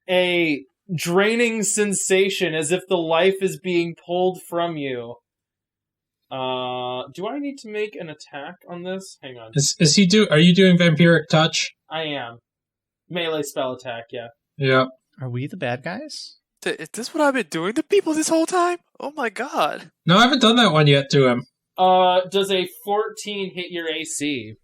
Speaker 6: a draining sensation as if the life is being pulled from you. Do I need to make an attack on this? Hang on.
Speaker 2: Are you doing Vampiric Touch?
Speaker 6: I am. Melee spell attack, yeah.
Speaker 2: Yeah.
Speaker 4: Are we the bad guys?
Speaker 7: Is this what I've been doing to people this whole time? Oh my god.
Speaker 2: No, I haven't done that one yet to him.
Speaker 6: Does a 14 hit your AC?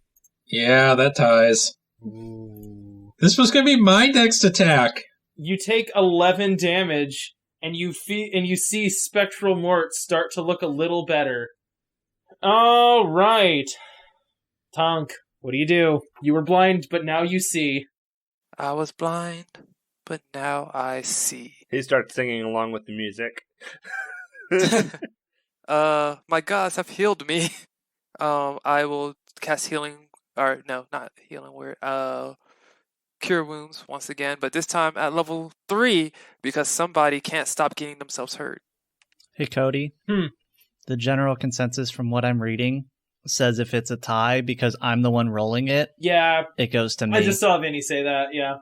Speaker 2: Yeah, that ties.
Speaker 6: Ooh.
Speaker 2: This was going to be my next attack.
Speaker 6: You take 11 damage, and you see Spectral Mort start to look a little better. All right. Tonk, what do you do? You were blind, but now you see.
Speaker 7: I was blind, but now I see.
Speaker 5: He starts singing along with the music.
Speaker 7: My gods have healed me. I will cast healing, or no, not healing word. Cure wounds once again, but this time at level 3 because somebody can't stop getting themselves hurt.
Speaker 4: Hey, Cody. The general consensus from what I'm reading says if it's a tie, because I'm the one rolling it,
Speaker 6: Yeah,
Speaker 4: it goes to me.
Speaker 6: I just saw Vinny say that, yeah.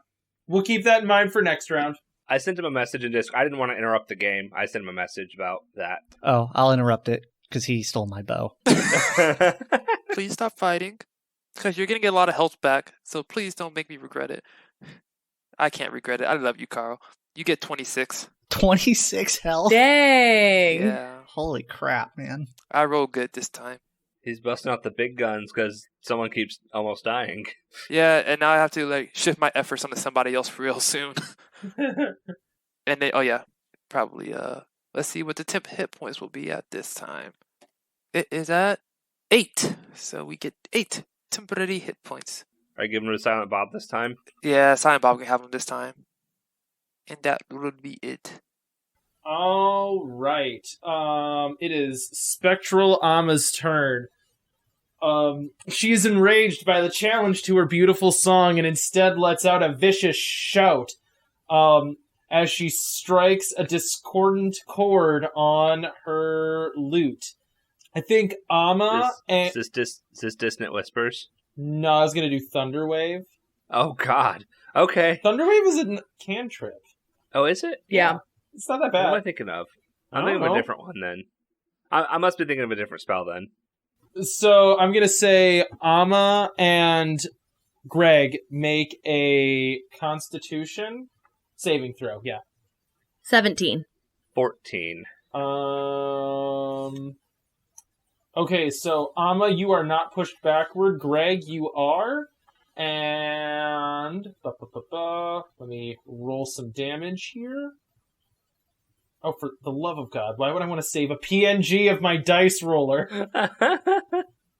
Speaker 6: We'll keep that in mind for next round.
Speaker 5: I sent him a message in Discord. I didn't want to interrupt the game. I sent him a message about that.
Speaker 4: Oh, I'll interrupt it, because he stole my bow.
Speaker 7: Please stop fighting, because you're going to get a lot of health back, so please don't make me regret it. I can't regret it. I love you, Carl. You get 26.
Speaker 4: 26 health?
Speaker 3: Dang.
Speaker 7: Yeah.
Speaker 4: Holy crap, man.
Speaker 7: I rolled good this time.
Speaker 5: He's busting out the big guns because someone keeps almost dying.
Speaker 7: Yeah, and now I have to shift my efforts onto somebody else real soon. And they, probably, let's see what the temp hit points will be at this time. It is at 8. So we get 8 temporary hit points.
Speaker 5: Are you giving him to Silent Bob this time?
Speaker 7: Yeah, Silent Bob can have them this time. And that would be it.
Speaker 6: All right. It is Spectral Amma's turn. She is enraged by the challenge to her beautiful song and instead lets out a vicious shout. as she strikes a discordant chord on her lute. I think Amma and...
Speaker 5: Is this Dissonant Whispers?
Speaker 6: No, I was going to do Thunderwave.
Speaker 5: Oh, God. Okay.
Speaker 6: Thunderwave is a cantrip.
Speaker 5: Oh, is it?
Speaker 3: Yeah.
Speaker 6: It's not that
Speaker 5: What
Speaker 6: bad.
Speaker 5: am I thinking of? I'm
Speaker 6: I
Speaker 5: thinking
Speaker 6: don't
Speaker 5: of a
Speaker 6: know.
Speaker 5: different one then. I must be thinking of a different spell then.
Speaker 6: So I'm going to say Amma and Greg make a Constitution saving throw. Yeah.
Speaker 3: 17.
Speaker 5: 14.
Speaker 6: Okay, so Amma, you are not pushed backward. Greg, you are. And let me roll some damage here. Oh, for the love of God, why would I want to save a PNG of my dice roller?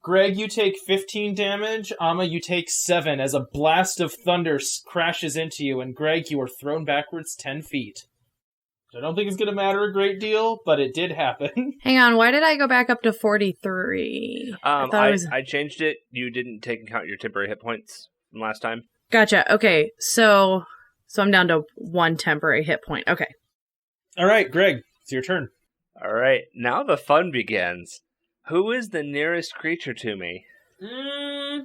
Speaker 6: Greg, you take 15 damage. Amma, you take 7 as a blast of thunder crashes into you. And Greg, you are thrown backwards 10 feet. I don't think it's going to matter a great deal, but it did happen.
Speaker 3: Hang on, why did I go back up to 43?
Speaker 5: I changed it. You didn't take into account your temporary hit points from last time.
Speaker 3: Gotcha. Okay, so I'm down to 1 temporary hit point. Okay.
Speaker 6: All right, Greg, it's your turn.
Speaker 5: All right, now the fun begins. Who is the nearest creature to me?
Speaker 6: I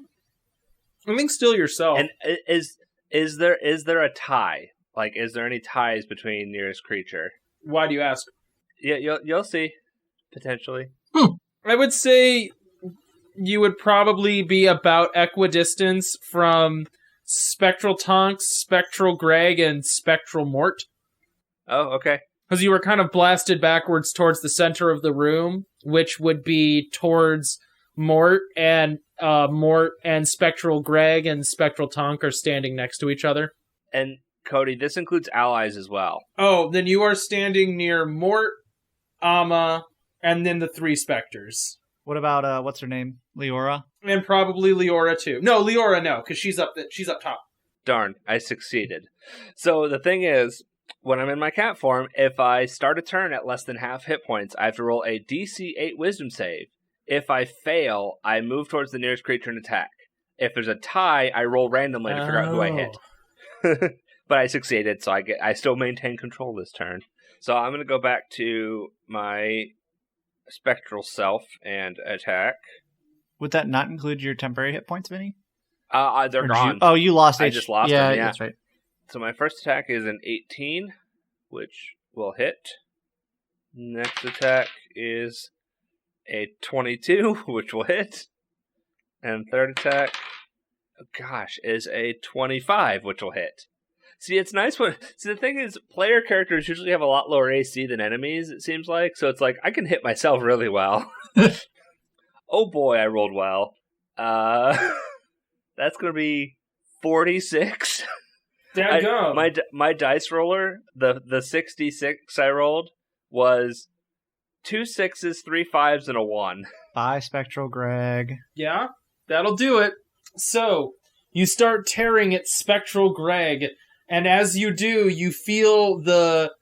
Speaker 6: think still yourself.
Speaker 5: And is there a tie? Like, is there any ties between nearest creature?
Speaker 6: Why do you ask?
Speaker 5: Yeah, you'll see. Potentially.
Speaker 6: I would say you would probably be about equidistance from Spectral Tonks, Spectral Greg, and Spectral Mort.
Speaker 5: Oh, okay.
Speaker 6: Because you were kind of blasted backwards towards the center of the room, which would be towards Mort and Spectral Greg and Spectral Tonk are standing next to each other.
Speaker 5: And Cody, this includes allies as well.
Speaker 6: Oh, then you are standing near Mort, Amma, and then the 3 specters.
Speaker 4: What about what's her name? Leora?
Speaker 6: And probably Leora too. No, Leora no, because she's up top.
Speaker 5: Darn, I succeeded. So the thing is, when I'm in my cat form, if I start a turn at less than half hit points, I have to roll a DC 8 Wisdom save. If I fail, I move towards the nearest creature and attack. If there's a tie, I roll randomly to figure out who I hit. But I succeeded, so I still maintain control this turn. So I'm going to go back to my spectral self and attack.
Speaker 4: Would that not include your temporary hit points, Vinny?
Speaker 5: They're
Speaker 4: Or
Speaker 5: gone.
Speaker 4: you lost
Speaker 5: I just lost
Speaker 4: yeah,
Speaker 5: them, yeah.
Speaker 4: That's right.
Speaker 5: So my first attack is an 18, which will hit. Next attack is a 22, which will hit. And third attack, is a 25, which will hit. See, it's nice when... See, the thing is, player characters usually have a lot lower AC than enemies, it seems like. So it's like, I can hit myself really well. Oh boy, I rolled well. That's going to be 46. My dice roller, the 66 I rolled, was 2 6s, 3 5s, and a 1.
Speaker 4: Bye, Spectral Greg.
Speaker 6: Yeah, that'll do it. So, you start tearing at Spectral Greg, and as you do, you feel the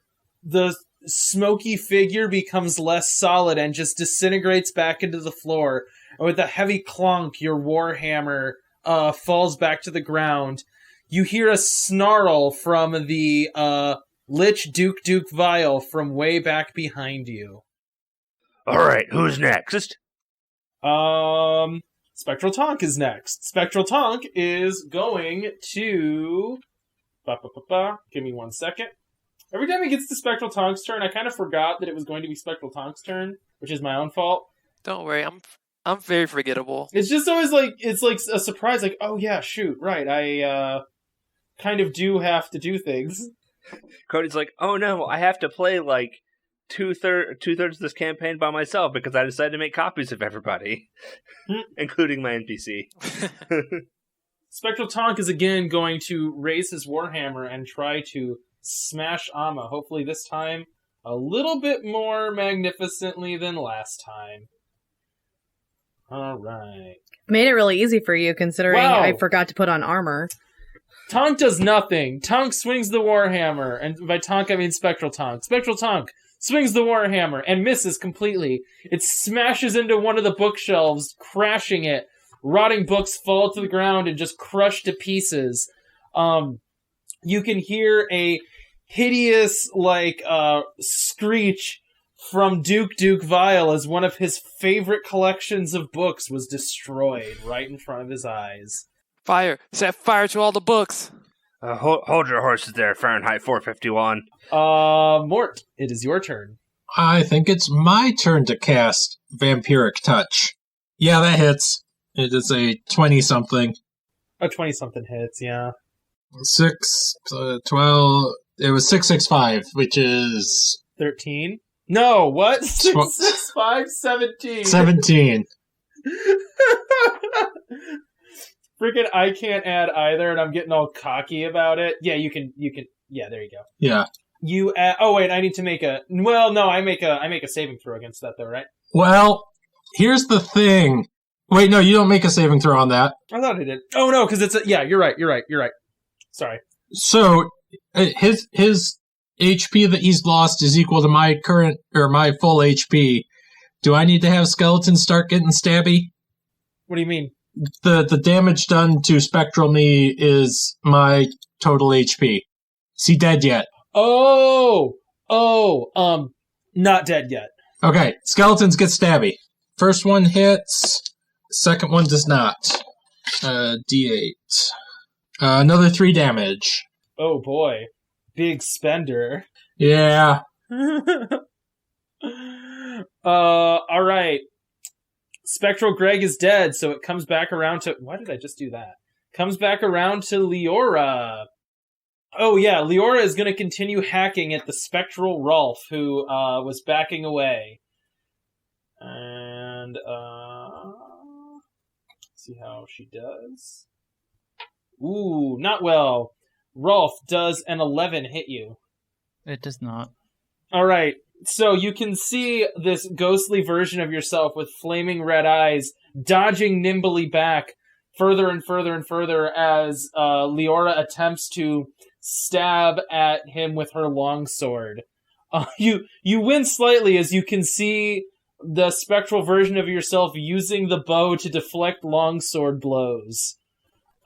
Speaker 6: smoky figure becomes less solid and just disintegrates back into the floor. And with a heavy clunk, your warhammer falls back to the ground. You hear a snarl from the Lich Duke Vial from way back behind you.
Speaker 5: Alright, who's next?
Speaker 6: Spectral Tonk is next. Spectral Tonk is going to... Give me 1 second. Every time it gets to Spectral Tonk's turn, I kind of forgot that it was going to be Spectral Tonk's turn, which is my own fault.
Speaker 7: Don't worry, I'm very forgettable.
Speaker 6: It's just always like, it's like a surprise, like, oh yeah, shoot, right, I kind of do have to do things.
Speaker 5: Cody's like, oh no, I have to play like two-thirds of this campaign by myself because I decided to make copies of everybody, including my NPC.
Speaker 6: Spectral Tonk is again going to raise his warhammer and try to smash Amma. Hopefully this time a little bit more magnificently than last time. All right.
Speaker 3: Made it really easy for you, considering
Speaker 6: Wow.
Speaker 3: I forgot to put on armor.
Speaker 6: Tonk does nothing. Tonk swings the warhammer, and by Tonk I mean Spectral Tonk. Spectral Tonk swings the warhammer and misses completely. It smashes into one of the bookshelves, crashing it. Rotting books fall to the ground and just crush to pieces. You can hear a hideous, screech from Duke Vile as one of his favorite collections of books was destroyed right in front of his eyes.
Speaker 7: Fire! Set fire to all the books!
Speaker 5: Hold your horses there, Fahrenheit 451.
Speaker 6: Mort, it is your turn.
Speaker 2: I think it's my turn to cast Vampiric Touch. Yeah, that hits. It is a 20-something.
Speaker 6: A 20-something hits, yeah.
Speaker 2: 6, 12... It was 665, which is...
Speaker 6: 13? No, what? 665, 17.
Speaker 2: 17.
Speaker 6: Freaking, I can't add either, and I'm getting all cocky about it. Yeah, you can, yeah, there you go.
Speaker 2: Yeah.
Speaker 6: You add, oh wait, I need to make a, well, no, I make a saving throw against that though, right?
Speaker 2: Well, here's the thing. Wait, no, you don't make a saving throw on that.
Speaker 6: I thought I did. Oh no, because it's yeah, you're right. Sorry.
Speaker 2: So, his HP that he's lost is equal to my current, or my full HP. Do I need to have skeletons start getting stabby?
Speaker 6: What do you mean?
Speaker 2: The damage done to Spectral Me is my total HP. Is he dead yet?
Speaker 6: Not dead yet.
Speaker 2: Okay, skeletons get stabby. First one hits, second one does not. D8. Another 3 damage.
Speaker 6: Oh boy. Big spender.
Speaker 2: Yeah.
Speaker 6: Alright. Spectral Greg is dead, so it comes back around to... Why did I just do that? Comes back around to Leora. Oh yeah, Leora is going to continue hacking at the Spectral Rolf, who was backing away. And, see how she does. Ooh, not well. Rolf, does an 11 hit you?
Speaker 4: It does not.
Speaker 6: Alright, so you can see this ghostly version of yourself with flaming red eyes dodging nimbly back further and further and further as Leora attempts to stab at him with her longsword. You win slightly as you can see the spectral version of yourself using the bow to deflect longsword blows.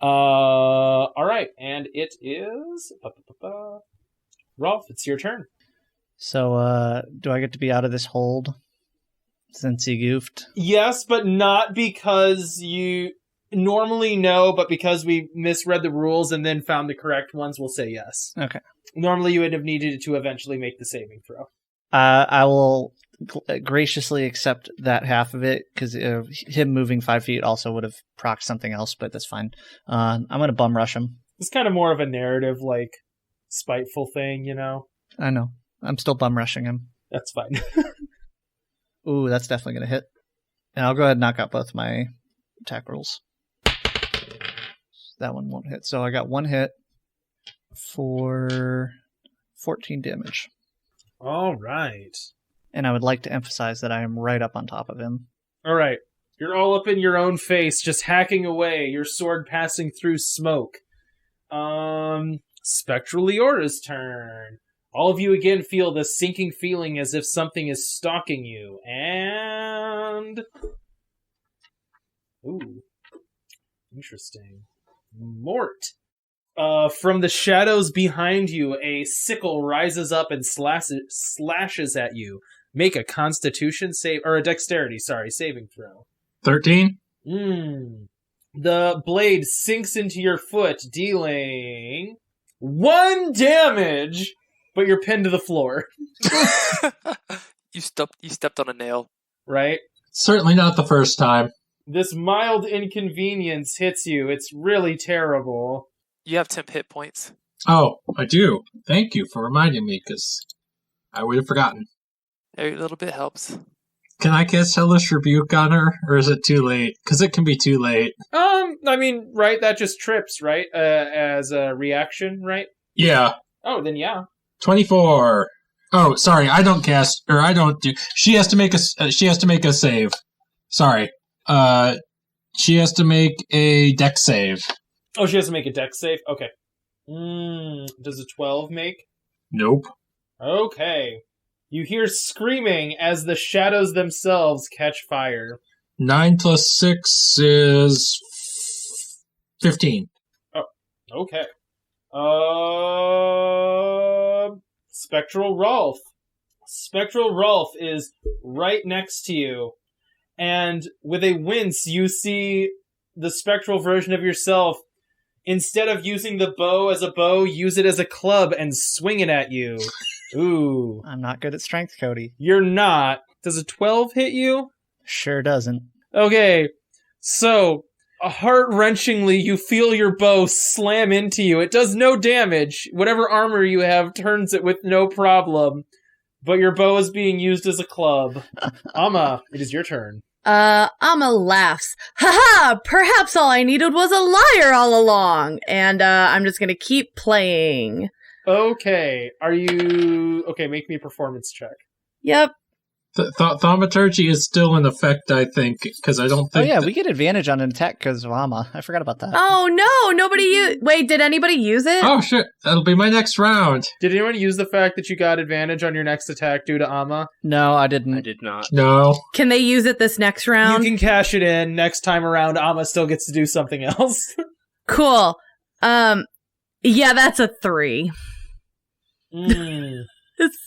Speaker 6: Alright, and it is... Rolf, it's your turn.
Speaker 4: So, do I get to be out of this hold since he goofed?
Speaker 6: Yes, but not because you normally no, but because we misread the rules and then found the correct ones, we'll say yes.
Speaker 4: Okay.
Speaker 6: Normally you would have needed to eventually make the saving throw.
Speaker 4: I will graciously accept that half of it, because him moving 5 feet also would have procced something else, but that's fine. I'm going to bum rush him.
Speaker 6: It's kind of more of a narrative, spiteful thing, you know?
Speaker 4: I know. I'm still bum rushing him.
Speaker 6: That's fine.
Speaker 4: Ooh, that's definitely going to hit. And I'll go ahead and knock out both my attack rolls. That one won't hit. So I got 1 hit for 14 damage.
Speaker 6: All right.
Speaker 4: And I would like to emphasize that I am right up on top of him.
Speaker 6: All right. You're all up in your own face, just hacking away, your sword passing through smoke. Spectral Leora's turn. All of you again feel the sinking feeling as if something is stalking you. And... Ooh. Interesting. Mort. From the shadows behind you, a sickle rises up and slashes at you. Make a constitution save, or a dexterity, saving throw.
Speaker 2: 13?
Speaker 6: The blade sinks into your foot, dealing 1 damage, but you're pinned to the floor.
Speaker 7: You stepped on a nail.
Speaker 6: Right?
Speaker 2: Certainly not the first time.
Speaker 6: This mild inconvenience hits you. It's really terrible.
Speaker 7: You have 10 hit points.
Speaker 2: Oh, I do. Thank you for reminding me, because I would have forgotten.
Speaker 7: Every little bit helps.
Speaker 2: Can I cast Hellish Rebuke on her, or is it too late? Because it can be too late.
Speaker 6: I mean, right, that just trips, right? As a reaction, right?
Speaker 2: Yeah.
Speaker 6: Oh, then yeah.
Speaker 2: 24. Oh, sorry, I don't cast, or I don't do... She has to make a save. Sorry. She has to make a dex save.
Speaker 6: Oh, she has to make a dex save? Okay. Does a 12 make?
Speaker 2: Nope.
Speaker 6: Okay. You hear screaming as the shadows themselves catch fire.
Speaker 2: 9 plus 6 is 15.
Speaker 6: Oh, okay. Spectral Rolf. Spectral Rolf is right next to you. And with a wince, you see the spectral version of yourself. Instead of using the bow as a bow, use it as a club and swing it at you. Ooh.
Speaker 4: I'm not good at strength, Cody.
Speaker 6: You're not. Does a 12 hit you?
Speaker 4: Sure doesn't.
Speaker 6: Okay. So, heart-wrenchingly, you feel your bow slam into you. It does no damage. Whatever armor you have turns it with no problem. But your bow is being used as a club. Amma, it is your turn.
Speaker 3: Amma laughs. Haha! Perhaps all I needed was a liar all along! And, I'm just gonna keep playing.
Speaker 6: Okay. Make me a performance check.
Speaker 3: Yep.
Speaker 2: Thaumaturgy is still in effect, I think, because I don't think...
Speaker 4: Oh yeah, we get advantage on an attack because of Amma. I forgot about that.
Speaker 3: Oh no, nobody used... Wait, did anybody use it?
Speaker 2: Oh shit, that'll be my next round.
Speaker 6: Did anyone use the fact that you got advantage on your next attack due to Amma?
Speaker 4: No, I didn't.
Speaker 5: I did not.
Speaker 2: No.
Speaker 3: Can they use it this next round?
Speaker 6: You can cash it in. Next time around, Amma still gets to do something else.
Speaker 3: Cool. Yeah, that's a 3.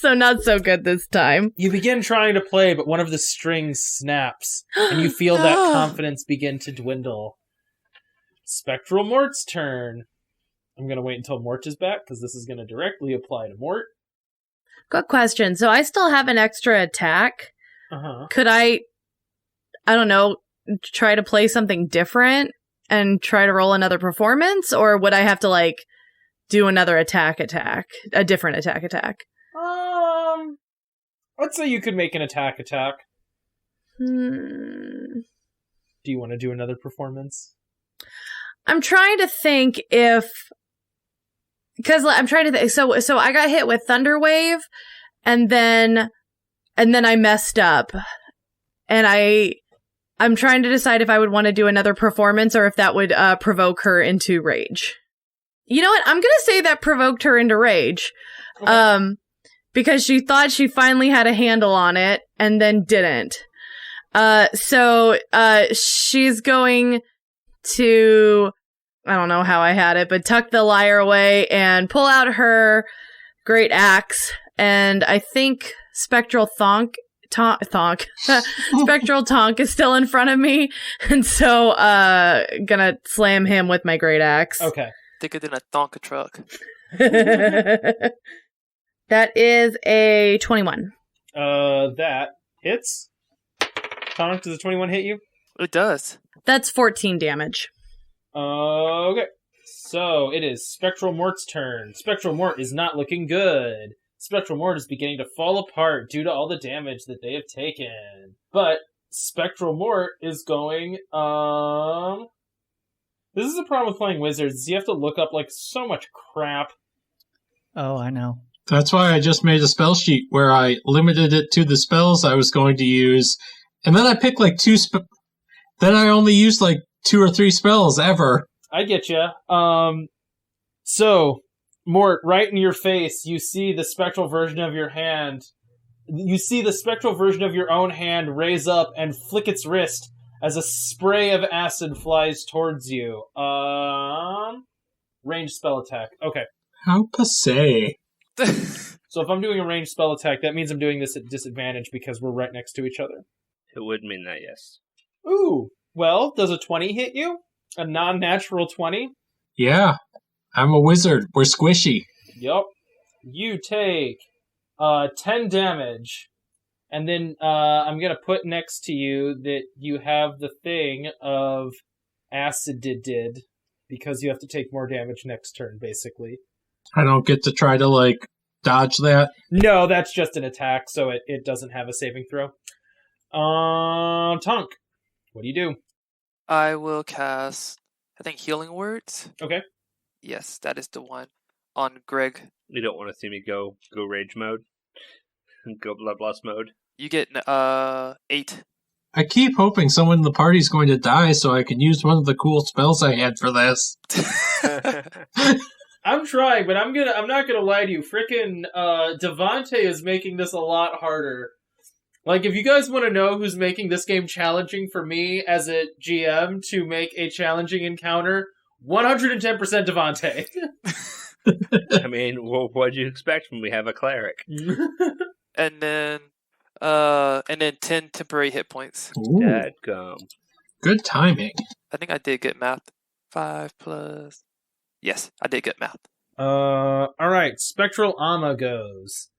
Speaker 3: So not so good this time.
Speaker 6: You begin trying to play, but one of the strings snaps, and you feel that confidence begin to dwindle. Spectral Mort's turn. I'm going to wait until Mort is back, because this is going to directly apply to Mort.
Speaker 3: Good question. So I still have an extra attack.
Speaker 6: Uh-huh.
Speaker 3: Could I don't know, try to play something different and try to roll another performance? Or would I have to, do another attack? A different attack?
Speaker 6: Let's say you could make an attack.
Speaker 3: Hmm.
Speaker 6: Do you want to do another performance?
Speaker 3: I'm trying to think because I'm trying to think. So I got hit with Thunder Wave, and then I messed up, and I'm trying to decide if I would want to do another performance or if that would provoke her into rage. You know what? I'm gonna say that provoked her into rage. Okay. Because she thought she finally had a handle on it and then didn't. So she's going to, I don't know how I had it, but tuck the liar away and pull out her great axe. And I think Spectral Spectral Tonk is still in front of me. And so, gonna slam him with my great axe.
Speaker 6: Okay.
Speaker 7: Thicker than a Thonka truck.
Speaker 3: That is a 21.
Speaker 6: That hits. Tonk, does a 21 hit you?
Speaker 7: It does.
Speaker 3: That's 14 damage.
Speaker 6: Okay. So, it is Spectral Mort's turn. Spectral Mort is not looking good. Spectral Mort is beginning to fall apart due to all the damage that they have taken. But Spectral Mort is going, This is the problem with playing wizards. You have to look up, so much crap.
Speaker 4: Oh, I know.
Speaker 2: That's why I just made a spell sheet where I limited it to the spells I was going to use. And then I picked 2 then I only used 2 or 3 spells ever.
Speaker 6: I get you. So, Mort, right in your face, you see the spectral version of your hand. You see the spectral version of your own hand raise up and flick its wrist as a spray of acid flies towards you. Ranged spell attack. Okay.
Speaker 2: How passé.
Speaker 6: So if I'm doing a ranged spell attack, that means I'm doing this at disadvantage because we're right next to each other.
Speaker 5: It would mean that, yes.
Speaker 6: Ooh. Well, does a 20 hit you? A non-natural 20?
Speaker 2: Yeah. I'm a wizard. We're squishy.
Speaker 6: Yup. You take 10 damage. And then I'm going to put next to you that you have the thing of acidid, because you have to take more damage next turn, basically.
Speaker 2: I don't get to try to, dodge that?
Speaker 6: No, that's just an attack, so it doesn't have a saving throw. Tonk, what do you do?
Speaker 7: I will cast, I think, Healing Words.
Speaker 6: Okay.
Speaker 7: Yes, that is the one. On Greg.
Speaker 5: You don't want to see me go rage mode? Go bloodlust mode?
Speaker 7: You get 8.
Speaker 2: I keep hoping someone in the party's going to die so I can use one of the cool spells I had for this.
Speaker 6: I'm trying, but I'm not gonna lie to you. Frickin' Devante is making this a lot harder. If you guys want to know who's making this game challenging for me as a GM to make a challenging encounter, 110% Devante.
Speaker 5: I mean, what'd you expect when we have a cleric?
Speaker 7: And then 10 temporary hit points.
Speaker 2: Ooh,
Speaker 5: Dadgum.
Speaker 2: good timing.
Speaker 7: I think I did get math. 5 plus. Yes, I did get math.
Speaker 6: All right. Spectral Aura goes.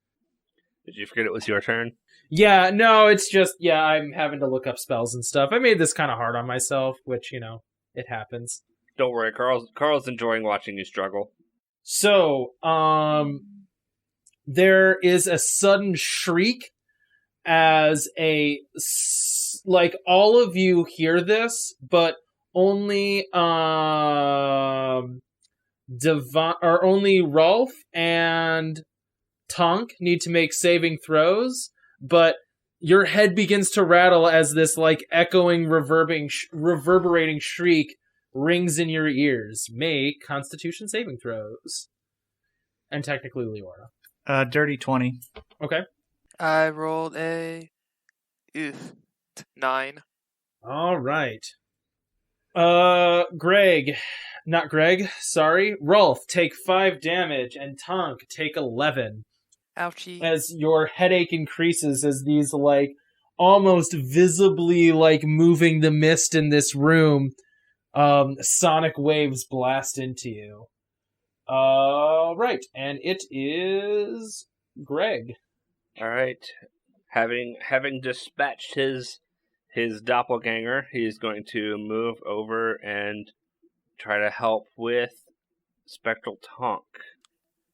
Speaker 5: Did you forget it was your turn?
Speaker 6: Yeah, no, it's just, I'm having to look up spells and stuff. I made this kind of hard on myself, which, it happens.
Speaker 5: Don't worry, Carl's enjoying watching you struggle.
Speaker 6: So, there is a sudden shriek as all of you hear this, but only, only Rolf and Tonk need to make saving throws, but your head begins to rattle as this, echoing, reverberating shriek rings in your ears. Make Constitution saving throws. And technically Leora.
Speaker 4: Dirty 20.
Speaker 6: Okay.
Speaker 7: I rolled a 9.
Speaker 6: All right. Rolf, take 5 damage, and Tonk, take 11.
Speaker 7: Ouchie.
Speaker 6: As your headache increases, as these, almost visibly, moving the mist in this room, sonic waves blast into you. Right, and it is Greg.
Speaker 5: All right. Having dispatched his doppelganger, he's going to move over and try to help with Spectral Tonk.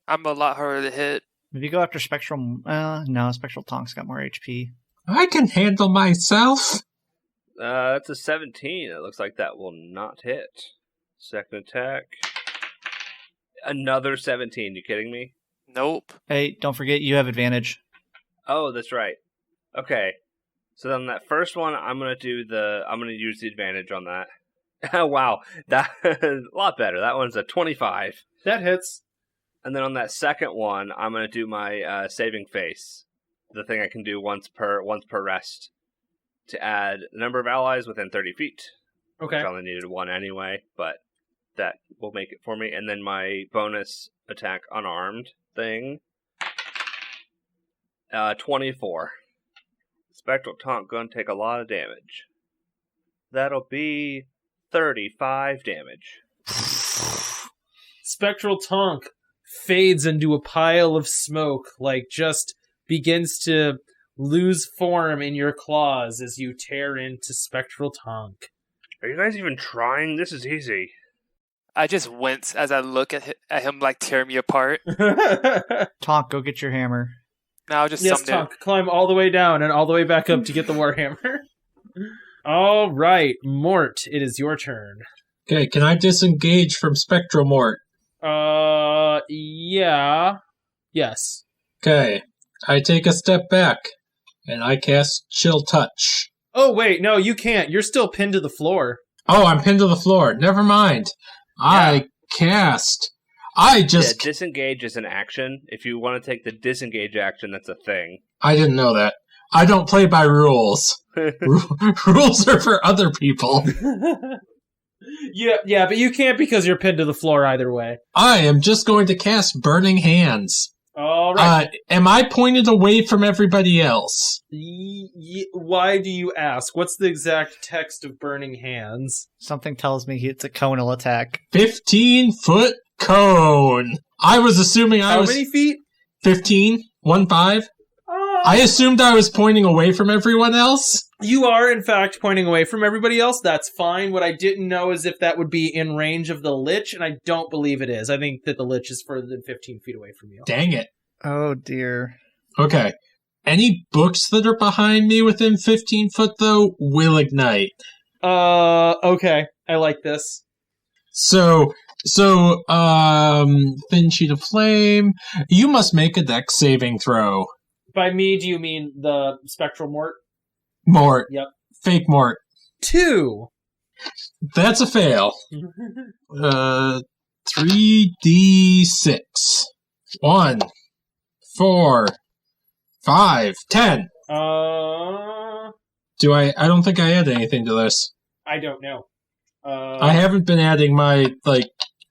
Speaker 7: I'm a lot harder to hit.
Speaker 4: If you go after Spectral... no, Spectral Tonk's got more HP.
Speaker 2: I can handle myself.
Speaker 5: That's a 17. It looks like that will not hit. Second attack. Another 17. You kidding me?
Speaker 7: Nope.
Speaker 4: Hey, don't forget you have advantage.
Speaker 5: Oh, that's right. Okay. So then that first one, I'm gonna use the advantage on that. Wow, that a lot better. That one's a 25.
Speaker 6: That hits.
Speaker 5: And then on that second one, I'm gonna do my saving face, the thing I can do once per rest, to add the number of allies within 30 feet.
Speaker 6: Okay.
Speaker 5: Which I only needed 1 anyway, but that will make it for me. And then my bonus attack unarmed thing, 24. Spectral Tonk gonna take a lot of damage. That'll be 35 damage.
Speaker 6: Spectral Tonk fades into a pile of smoke, just begins to lose form in your claws as you tear into Spectral Tonk.
Speaker 5: Are you guys even trying? This is easy.
Speaker 7: I just wince as I look at him tear me apart.
Speaker 4: Tonk, go get your hammer.
Speaker 7: Now I'll just
Speaker 6: Yes, Tonk, climb all the way down and all the way back up to get the Warhammer. All right, Mort, it is your turn.
Speaker 2: Okay, can I disengage from Spectral Mort?
Speaker 6: Yeah. Yes.
Speaker 2: Okay, I take a step back, and I cast Chill Touch.
Speaker 6: Oh, wait, no, you can't. You're still pinned to the floor.
Speaker 2: Oh, I'm pinned to the floor. Never mind. I
Speaker 5: Disengage is an action. If you want to take the disengage action, that's a thing.
Speaker 2: I didn't know that. I don't play by rules. Rules are for other people.
Speaker 6: Yeah, but you can't because you're pinned to the floor either way.
Speaker 2: I am just going to cast Burning Hands.
Speaker 6: All right.
Speaker 2: Am I pointed away from everybody else?
Speaker 6: Why do you ask? What's the exact text of Burning Hands?
Speaker 4: Something tells me it's a conal attack.
Speaker 2: 15-foot cone. I was assuming
Speaker 6: How many feet?
Speaker 2: 15. 1-5. I assumed I was pointing away from everyone else.
Speaker 6: You are, in fact, pointing away from everybody else. That's fine. What I didn't know is if that would be in range of the Lich, and I don't believe it is. I think that the Lich is further than 15 feet away from you.
Speaker 2: Dang it.
Speaker 4: Oh, dear.
Speaker 2: Okay. Any books that are behind me within 15 foot, though, will ignite.
Speaker 6: Okay. I like this.
Speaker 2: So, Thin Sheet of Flame, you must make a dex saving throw.
Speaker 6: By me, do you mean the Spectral Mort?
Speaker 2: Mort.
Speaker 6: Yep.
Speaker 2: Fake Mort.
Speaker 6: 2.
Speaker 2: That's a fail. 3d6. 1, 4, 5, 10. I don't think I add anything to this.
Speaker 6: I don't know.
Speaker 2: I haven't been adding my,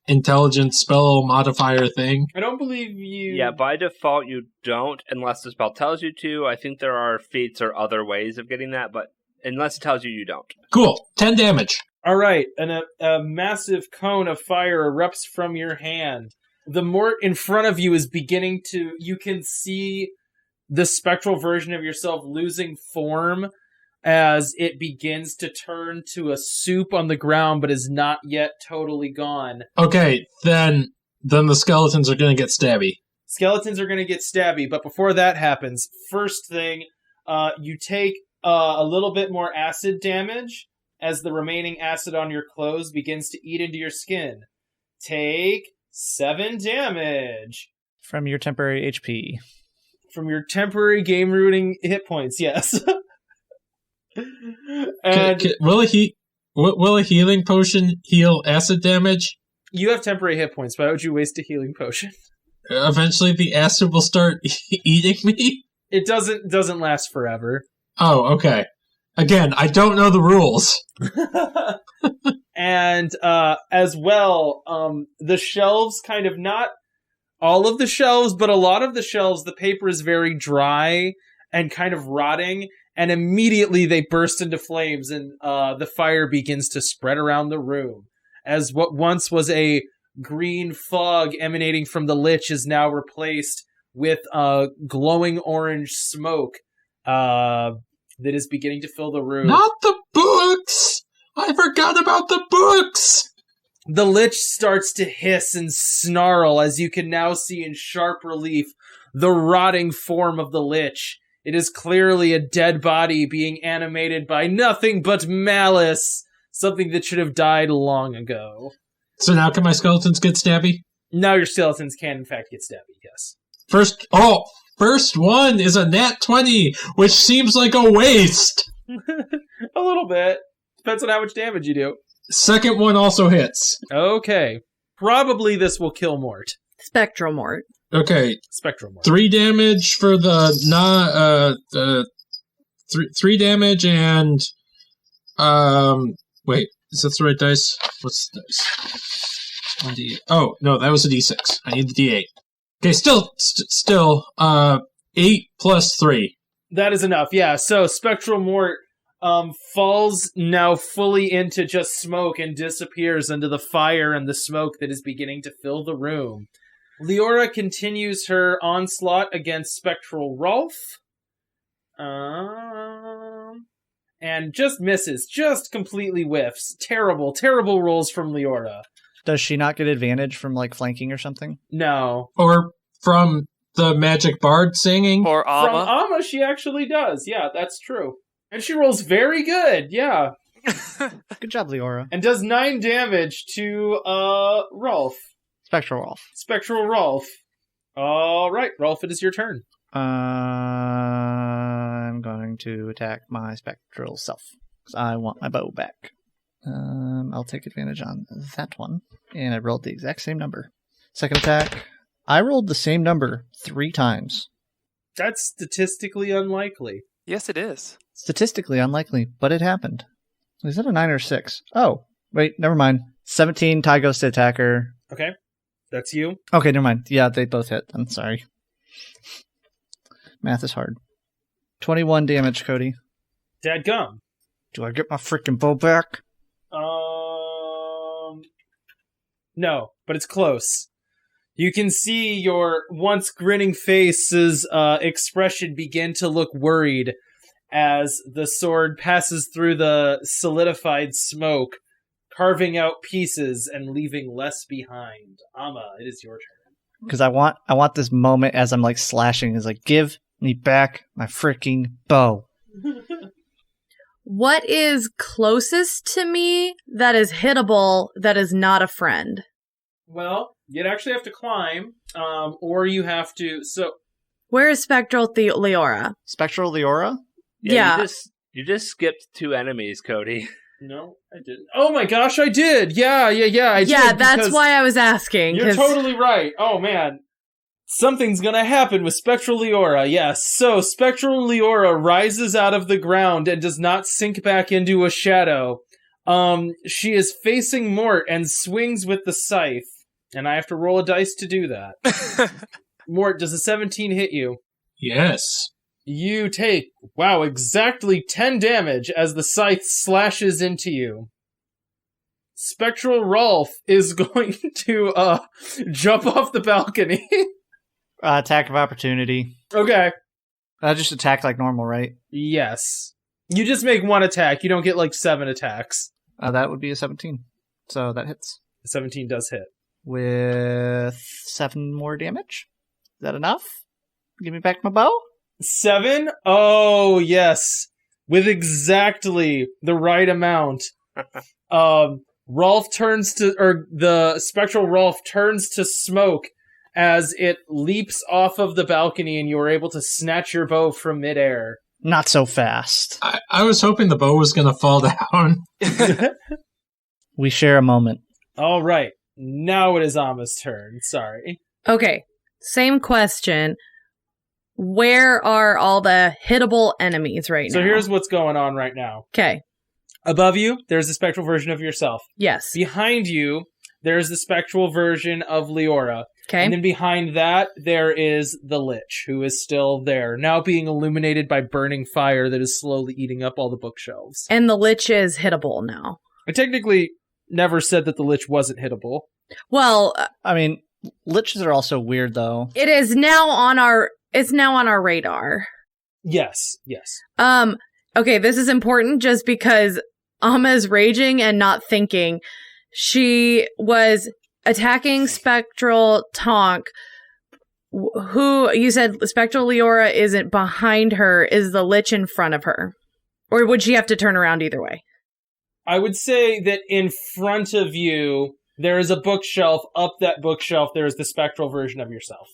Speaker 2: intelligence spell modifier thing?
Speaker 6: I don't believe you...
Speaker 5: Yeah, by default you don't, unless the spell tells you to. I think there are feats or other ways of getting that, but unless it tells you, you don't.
Speaker 2: Cool. 10 damage.
Speaker 6: All right, and a massive cone of fire erupts from your hand. The mort in front of you is beginning to... You can see the spectral version of yourself losing form as it begins to turn to a soup on the ground, but is not yet totally gone.
Speaker 2: Okay, then the skeletons are going to get stabby.
Speaker 6: Skeletons are going to get stabby, but before that happens, first thing, you take a little bit more acid damage as the remaining acid on your clothes begins to eat into your skin. Take 7 damage.
Speaker 4: From your temporary HP.
Speaker 6: From your temporary game-rooting hit points, yes. And
Speaker 2: Will a healing potion heal acid damage?
Speaker 6: you have temporary hit points. Why would you waste a healing potion?
Speaker 2: Eventually the acid will start eating me?
Speaker 6: It doesn't last forever.
Speaker 2: Oh, okay. Again, I don't know the rules.
Speaker 6: And as well, the shelves kind of, not all of the shelves, but a lot of the shelves, the paper is very dry and kind of rotting, and immediately they burst into flames, and the fire begins to spread around the room, as what once was a green fog emanating from the lich is now replaced with glowing orange smoke that is beginning to fill the room.
Speaker 2: Not the books! I forgot about the books!
Speaker 6: The lich starts to hiss and snarl as you can now see in sharp relief the rotting form of the lich. It is clearly a dead body being animated by nothing but malice, something that should have died long ago.
Speaker 2: So now can my skeletons get stabby?
Speaker 6: Now your skeletons can in fact get stabby, yes.
Speaker 2: First one is a nat 20, which seems like a waste.
Speaker 6: A little bit. Depends on how much damage you do.
Speaker 2: Second one also hits.
Speaker 6: Okay. Probably this will kill Mort.
Speaker 3: Spectral Mort.
Speaker 2: Okay,
Speaker 6: Spectral Mort.
Speaker 2: 3 damage for the 3 damage and wait, is that the right dice? What's the dice? 1d8. Oh no, that was a d6. I need the d8. Okay, still 8 plus 3.
Speaker 6: That is enough, yeah. So Spectral Mort falls now fully into just smoke and disappears into the fire and the smoke that is beginning to fill the room. Leora continues her onslaught against Spectral Rolf. And just misses. Just completely whiffs. Terrible, terrible rolls from Leora.
Speaker 4: Does she not get advantage from, like, flanking or something?
Speaker 6: No.
Speaker 2: Or from the magic bard singing.
Speaker 7: Or
Speaker 6: From
Speaker 7: Amma.
Speaker 6: Amma, she actually does. Yeah, that's true. And she rolls very good, yeah.
Speaker 4: Good job, Leora.
Speaker 6: And does 9 damage to, Rolf.
Speaker 4: Spectral Rolf.
Speaker 6: Spectral Rolf. All right, Rolf, it is your turn.
Speaker 4: I'm going to attack my spectral self, because I want my bow back. I'll take advantage on that one. And I rolled the exact same number. Second attack. I rolled the same number 3 times.
Speaker 6: That's statistically unlikely.
Speaker 7: Yes, it is.
Speaker 4: Statistically unlikely, but it happened. Is that a 9 or 6? Oh, wait, never mind. 17, tie goes to attacker.
Speaker 6: Okay, that's you.
Speaker 4: Okay, never mind. Yeah, they both hit. I'm sorry. Math is hard. 21 damage, Cody.
Speaker 6: Dadgum.
Speaker 4: Do I get my freaking bow back?
Speaker 6: No, but it's close. You can see your once grinning face's expression begin to look worried as the sword passes through the solidified smoke, carving out pieces and leaving less behind. Amma, it is your turn.
Speaker 4: Because I want this moment as I'm like slashing is like, give me back my freaking bow.
Speaker 3: What is closest to me that is hittable that is not a friend?
Speaker 6: Well, you'd actually have to climb, or you have to... So,
Speaker 3: Where is Spectral Leora?
Speaker 4: Spectral Leora?
Speaker 3: Yeah.
Speaker 5: You just skipped 2 enemies, Cody.
Speaker 6: no, I didn't. Oh my gosh, I did! Yeah, I did.
Speaker 3: Yeah, that's
Speaker 6: because
Speaker 3: why I was asking.
Speaker 6: You're totally right. Oh man. Something's gonna happen with Spectral Leora, yes. So, Spectral Leora rises out of the ground and does not sink back into a shadow. She is facing Mort and swings with the scythe. And I have to roll a dice to do that. Mort, does a 17 hit you?
Speaker 2: Yes.
Speaker 6: You take, exactly 10 damage as the scythe slashes into you. Spectral Rolf is going to jump off the balcony.
Speaker 4: Attack of opportunity.
Speaker 6: Okay.
Speaker 4: Just attack like normal, right?
Speaker 6: Yes. You just make one attack. You don't get like 7 attacks.
Speaker 4: That would be a 17. So that hits.
Speaker 6: 17 does hit.
Speaker 4: With 7 more damage? Is that enough? Give me back my bow?
Speaker 6: 7? Oh, yes. With exactly the right amount. The Spectral Rolf turns to smoke as it leaps off of the balcony and you are able to snatch your bow from midair.
Speaker 4: Not so fast.
Speaker 2: I was hoping the bow was going to fall down.
Speaker 4: We share a moment.
Speaker 6: All right. Now it is Amma's turn. Sorry.
Speaker 3: Okay, same question. Where are all the hittable enemies right now?
Speaker 6: So here's what's going on right now.
Speaker 3: Okay,
Speaker 6: Above you, there's the spectral version of yourself.
Speaker 3: yes.
Speaker 6: Behind you, there's the spectral version of Leora.
Speaker 3: Okay.
Speaker 6: And then behind that, there is the Lich, who is still there, now being illuminated by burning fire that is slowly eating up all the bookshelves.
Speaker 3: And the Lich is hittable now.
Speaker 6: I technically never said that the Lich wasn't hittable.
Speaker 3: Well,
Speaker 4: I mean, liches are also weird, though.
Speaker 3: it is now on our radar.
Speaker 6: Yes.
Speaker 3: Okay, this is important just because Amma raging and not thinking. She was attacking Spectral Tonk, who you said Spectral Leora isn't behind her. Is the Lich in front of her? Or would she have to turn around either way?
Speaker 6: I would say that in front of you, there is a bookshelf. Up that bookshelf, there is the spectral version of yourself.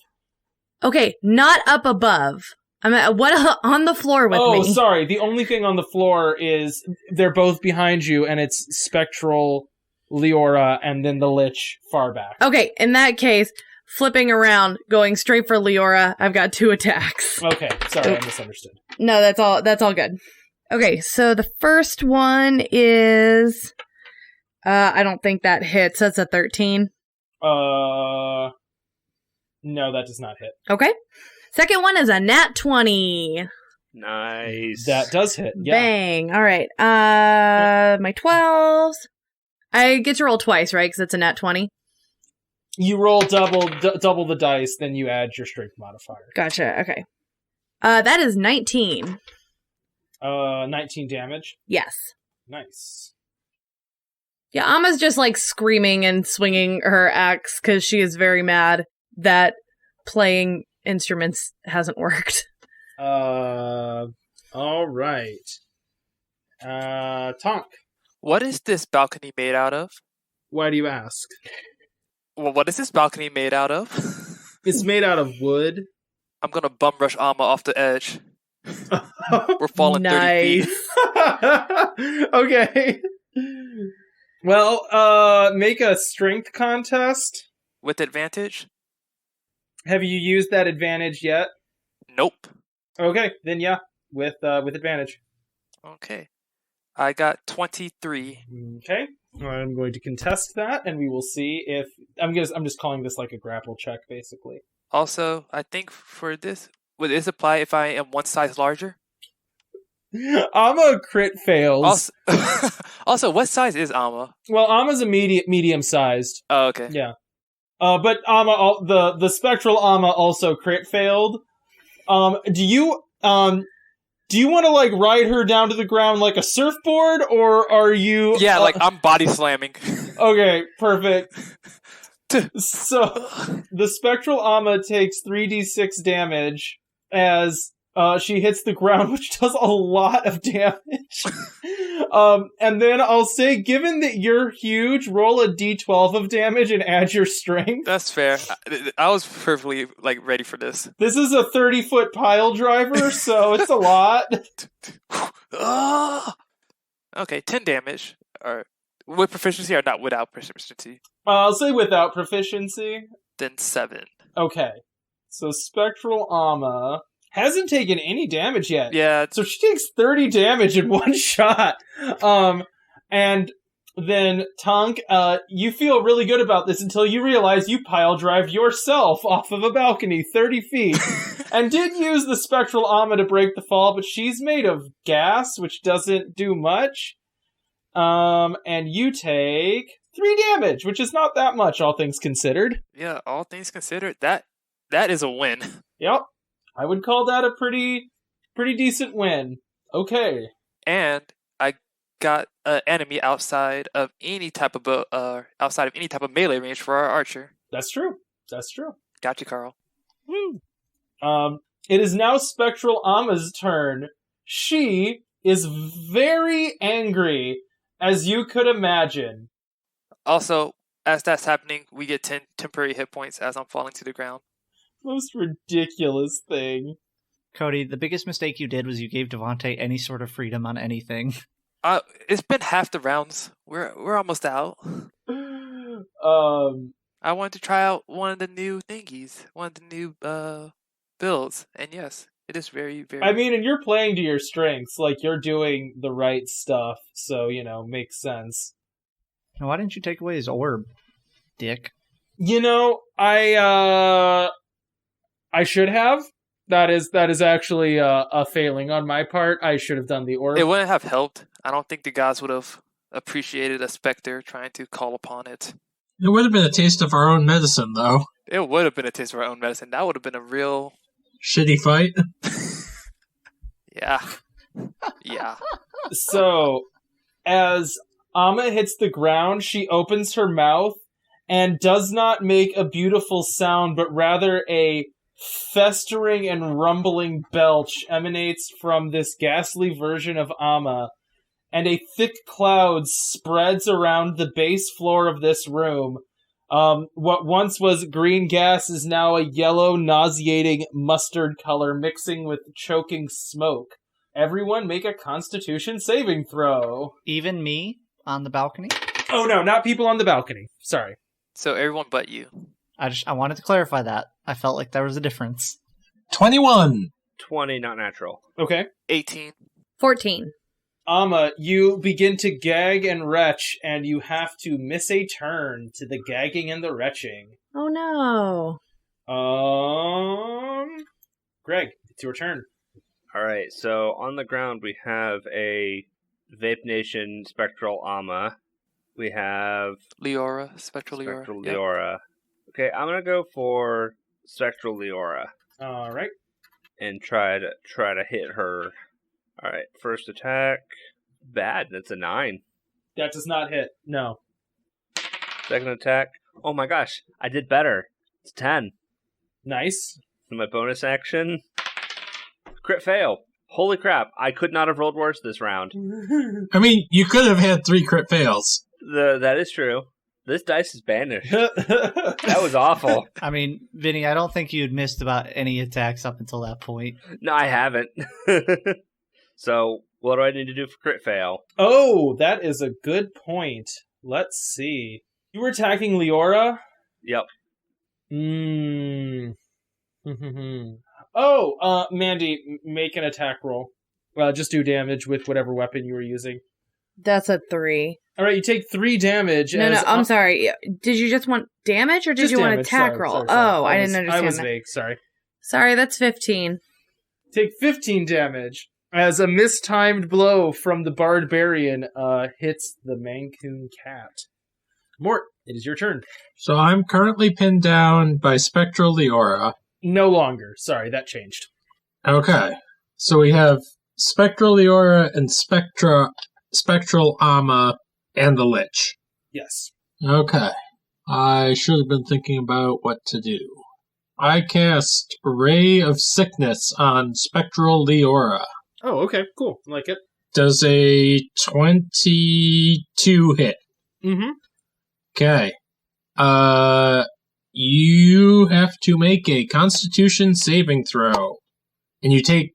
Speaker 3: Okay, not up above. I'm at, what on the floor with me?
Speaker 6: Oh, sorry. The only thing on the floor is they're both behind you, and it's Spectral Leora and then the Lich far back.
Speaker 3: Okay, in that case, flipping around, going straight for Leora. I've got 2 attacks.
Speaker 6: Okay, sorry, I misunderstood.
Speaker 3: No, that's all good. Okay, so the first one is I don't think that hits. That's a 13.
Speaker 6: No, that does not hit.
Speaker 3: Okay. Second one is a nat 20.
Speaker 5: Nice.
Speaker 6: That does hit. Yeah.
Speaker 3: Bang. All right. My 12s. I get to roll twice, right? Because it's a nat 20.
Speaker 6: You roll double the dice, then you add your strength modifier.
Speaker 3: Gotcha. Okay. That is 19.
Speaker 6: 19 damage.
Speaker 3: Yes.
Speaker 6: Nice.
Speaker 3: Yeah, Amma's just like screaming and swinging her axe because she is very mad that playing instruments hasn't worked.
Speaker 6: All right. Tonk.
Speaker 7: What is this balcony made out of?
Speaker 6: Why do you ask?
Speaker 7: Well, what is this balcony made out of?
Speaker 6: It's made out of wood.
Speaker 7: I'm gonna bum rush Amma off the edge. We're falling 30 feet.
Speaker 6: Okay. Well, make a strength contest.
Speaker 7: With advantage?
Speaker 6: Have you used that advantage yet?
Speaker 7: Nope.
Speaker 6: Okay, then yeah, with advantage.
Speaker 7: Okay. I got 23.
Speaker 6: Okay. I'm going to contest that, and we will see if I'm just calling this like a grapple check, basically.
Speaker 7: Also, I think for this, would this apply if I am one size larger?
Speaker 6: Amma crit fails.
Speaker 7: Also, what size is Amma?
Speaker 6: Well, Amma's a medium sized.
Speaker 7: Oh, okay.
Speaker 6: Yeah. But Amma, the spectral Amma also crit failed. Do you want to like ride her down to the ground like a surfboard, or are you?
Speaker 7: Yeah, like I'm body slamming.
Speaker 6: Okay, perfect. So the spectral Amma takes 3d6 damage as she hits the ground, which does a lot of damage. And then I'll say, given that you're huge, roll a d12 of damage and add your strength.
Speaker 7: That's fair. I was perfectly like ready for this.
Speaker 6: This is a 30-foot pile driver, so it's a lot.
Speaker 7: Okay, 10 damage. Or with proficiency or not without proficiency?
Speaker 6: I'll say without proficiency.
Speaker 7: Then 7.
Speaker 6: Okay. So Spectral Amma hasn't taken any damage yet.
Speaker 7: Yeah.
Speaker 6: So she takes 30 damage in one shot. And then Tonk, you feel really good about this until you realize you pile drive yourself off of a balcony 30 feet. And did use the Spectral Aura to break the fall, but she's made of gas, which doesn't do much. And you take 3 damage, which is not that much, all things considered.
Speaker 7: Yeah, all things considered, that is a win.
Speaker 6: Yep. I would call that a pretty decent win. Okay.
Speaker 7: And I got an enemy outside of any type of melee range for our archer.
Speaker 6: That's true.
Speaker 7: Got you, Carl.
Speaker 6: Woo. It is now Spectral Aura's turn. She is very angry, as you could imagine.
Speaker 7: Also, as that's happening, we get 10 temporary hit points as I'm falling to the ground.
Speaker 6: Most ridiculous thing.
Speaker 4: Cody, the biggest mistake you did was you gave Devontae any sort of freedom on anything.
Speaker 7: It's been half the rounds. We're almost out. I wanted to try out one of the new thingies, one of the new builds, and yes, it is very, very...
Speaker 6: I mean, and you're playing to your strengths, like, you're doing the right stuff, so, makes sense.
Speaker 4: Now, why didn't you take away his orb, dick?
Speaker 6: I should have. That is actually a failing on my part. I should have done the orb.
Speaker 7: It wouldn't have helped. I don't think the guys would have appreciated a specter trying to call upon it.
Speaker 2: It would have been a taste of our own medicine, though.
Speaker 7: It would have been a taste of our own medicine. That would have been a real...
Speaker 2: shitty fight.
Speaker 7: Yeah. Yeah.
Speaker 6: So, as Amma hits the ground, she opens her mouth and does not make a beautiful sound, but rather a festering and rumbling belch emanates from this ghastly version of Amma, and a thick cloud spreads around the base floor of this room. What once was green gas is now a yellow, nauseating mustard color mixing with choking smoke. Everyone make a Constitution saving throw.
Speaker 4: Even me on the balcony?
Speaker 6: Oh no, not people on the balcony. Sorry.
Speaker 7: So everyone but you.
Speaker 4: I wanted to clarify that. I felt like there was a difference.
Speaker 2: 21.
Speaker 5: 20, not natural.
Speaker 6: Okay.
Speaker 7: 18.
Speaker 3: 14.
Speaker 6: Amma, you begin to gag and retch, and you have to miss a turn to the gagging and the retching.
Speaker 3: Oh no.
Speaker 6: Greg, it's your turn.
Speaker 5: Alright, so on the ground we have a Vape Nation Spectral Aura. We have
Speaker 7: Leora, Spectral Leora.
Speaker 5: Spectral
Speaker 7: Yep.
Speaker 5: Leora. Okay, I'm gonna go for Spectral Leora
Speaker 6: Alright.
Speaker 5: and try to hit her. Alright, first attack. Bad, that's a 9.
Speaker 6: That does not hit. No.
Speaker 5: Second attack. Oh my gosh, I did better. It's 10.
Speaker 6: Nice.
Speaker 5: And my bonus action. Crit fail. Holy crap, I could not have rolled worse this round.
Speaker 2: I mean, you could have had 3 crit fails.
Speaker 5: That is true. This dice is banished. That was awful.
Speaker 4: I mean, Vinny, I don't think you'd missed about any attacks up until that point.
Speaker 5: No, I haven't. So, what do I need to do for crit fail?
Speaker 6: Oh, that is a good point. Let's see. You were attacking Leora?
Speaker 5: Yep.
Speaker 6: Mandy, make an attack roll. Just do damage with whatever weapon you were using.
Speaker 3: That's a 3.
Speaker 6: Alright, you take 3 damage.
Speaker 3: No, I'm sorry. Did you just want damage or did you want attack roll?
Speaker 6: Sorry.
Speaker 3: I didn't understand
Speaker 6: I was
Speaker 3: that.
Speaker 6: vague, sorry.
Speaker 3: Sorry, that's 15.
Speaker 6: Take 15 damage as a mistimed blow from the Barbarian hits the Mancoon Cat. Mort, it is your turn.
Speaker 2: So I'm currently pinned down by Spectral Leora.
Speaker 6: No longer. Sorry, that changed.
Speaker 2: Okay. So we have Spectral Leora and Spectral Aura and the Lich.
Speaker 6: Yes.
Speaker 2: Okay. I should have been thinking about what to do. I cast Ray of Sickness on Spectral Leora.
Speaker 6: Oh, okay, cool. Like it.
Speaker 2: Does a 22 hit?
Speaker 6: Mm-hmm.
Speaker 2: Okay. You have to make a Constitution saving throw. And you take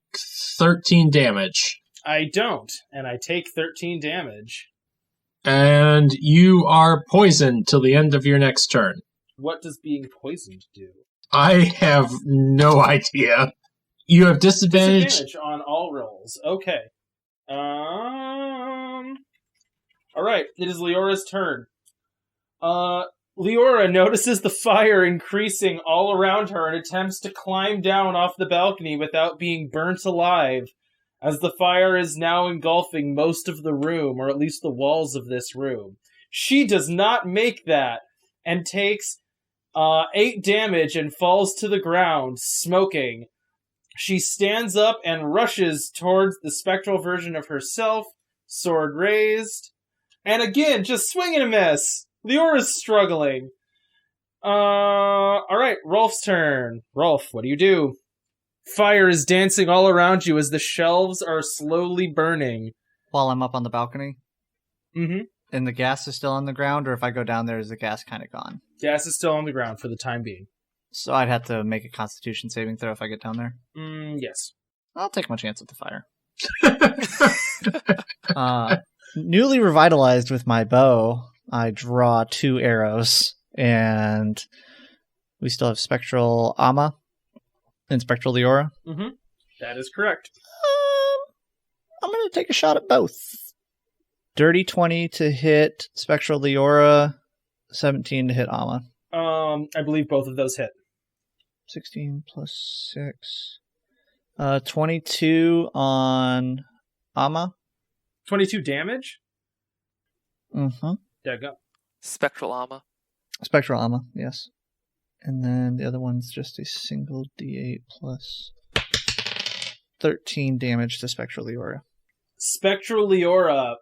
Speaker 2: 13 damage.
Speaker 6: I don't, and I take 13 damage.
Speaker 2: And you are poisoned till the end of your next turn.
Speaker 6: What does being poisoned do?
Speaker 2: I have no idea. You have disadvantage.
Speaker 6: Disadvantage on all rolls. Okay. All right, it is Leora's turn. Leora notices the fire increasing all around her and attempts to climb down off the balcony without being burnt alive, as the fire is now engulfing most of the room, or at least the walls of this room. She does not make that, and takes 8 damage and falls to the ground, smoking. She stands up and rushes towards the spectral version of herself, sword raised. And again, just swing and a miss. Leora's struggling. Alright, Rolf's turn. Rolf, what do? Fire is dancing all around you as the shelves are slowly burning.
Speaker 4: While I'm up on the balcony?
Speaker 6: Mm-hmm.
Speaker 4: And the gas is still on the ground, or if I go down there, is the gas kind of gone?
Speaker 6: Gas is still on the ground for the time being.
Speaker 4: So I'd have to make a Constitution saving throw if I get down there?
Speaker 6: Yes.
Speaker 4: I'll take my chance with the fire. Newly revitalized with my bow, I draw 2 arrows, and we still have Spectral Aura and Spectral Aura.
Speaker 6: Mm-hmm. That is correct.
Speaker 4: I'm going to take a shot at both. Dirty 20 to hit Spectral Aura, 17 to hit Aura.
Speaker 6: I believe both of those hit.
Speaker 4: 16 plus 6. 22 on Aura.
Speaker 6: 22 damage?
Speaker 4: Mm-hmm.
Speaker 6: There you go.
Speaker 7: Spectral Aura.
Speaker 4: Spectral Aura, yes. And then the other one's just a single D8 plus 13 damage to Spectral Aura.
Speaker 6: Spectral Leora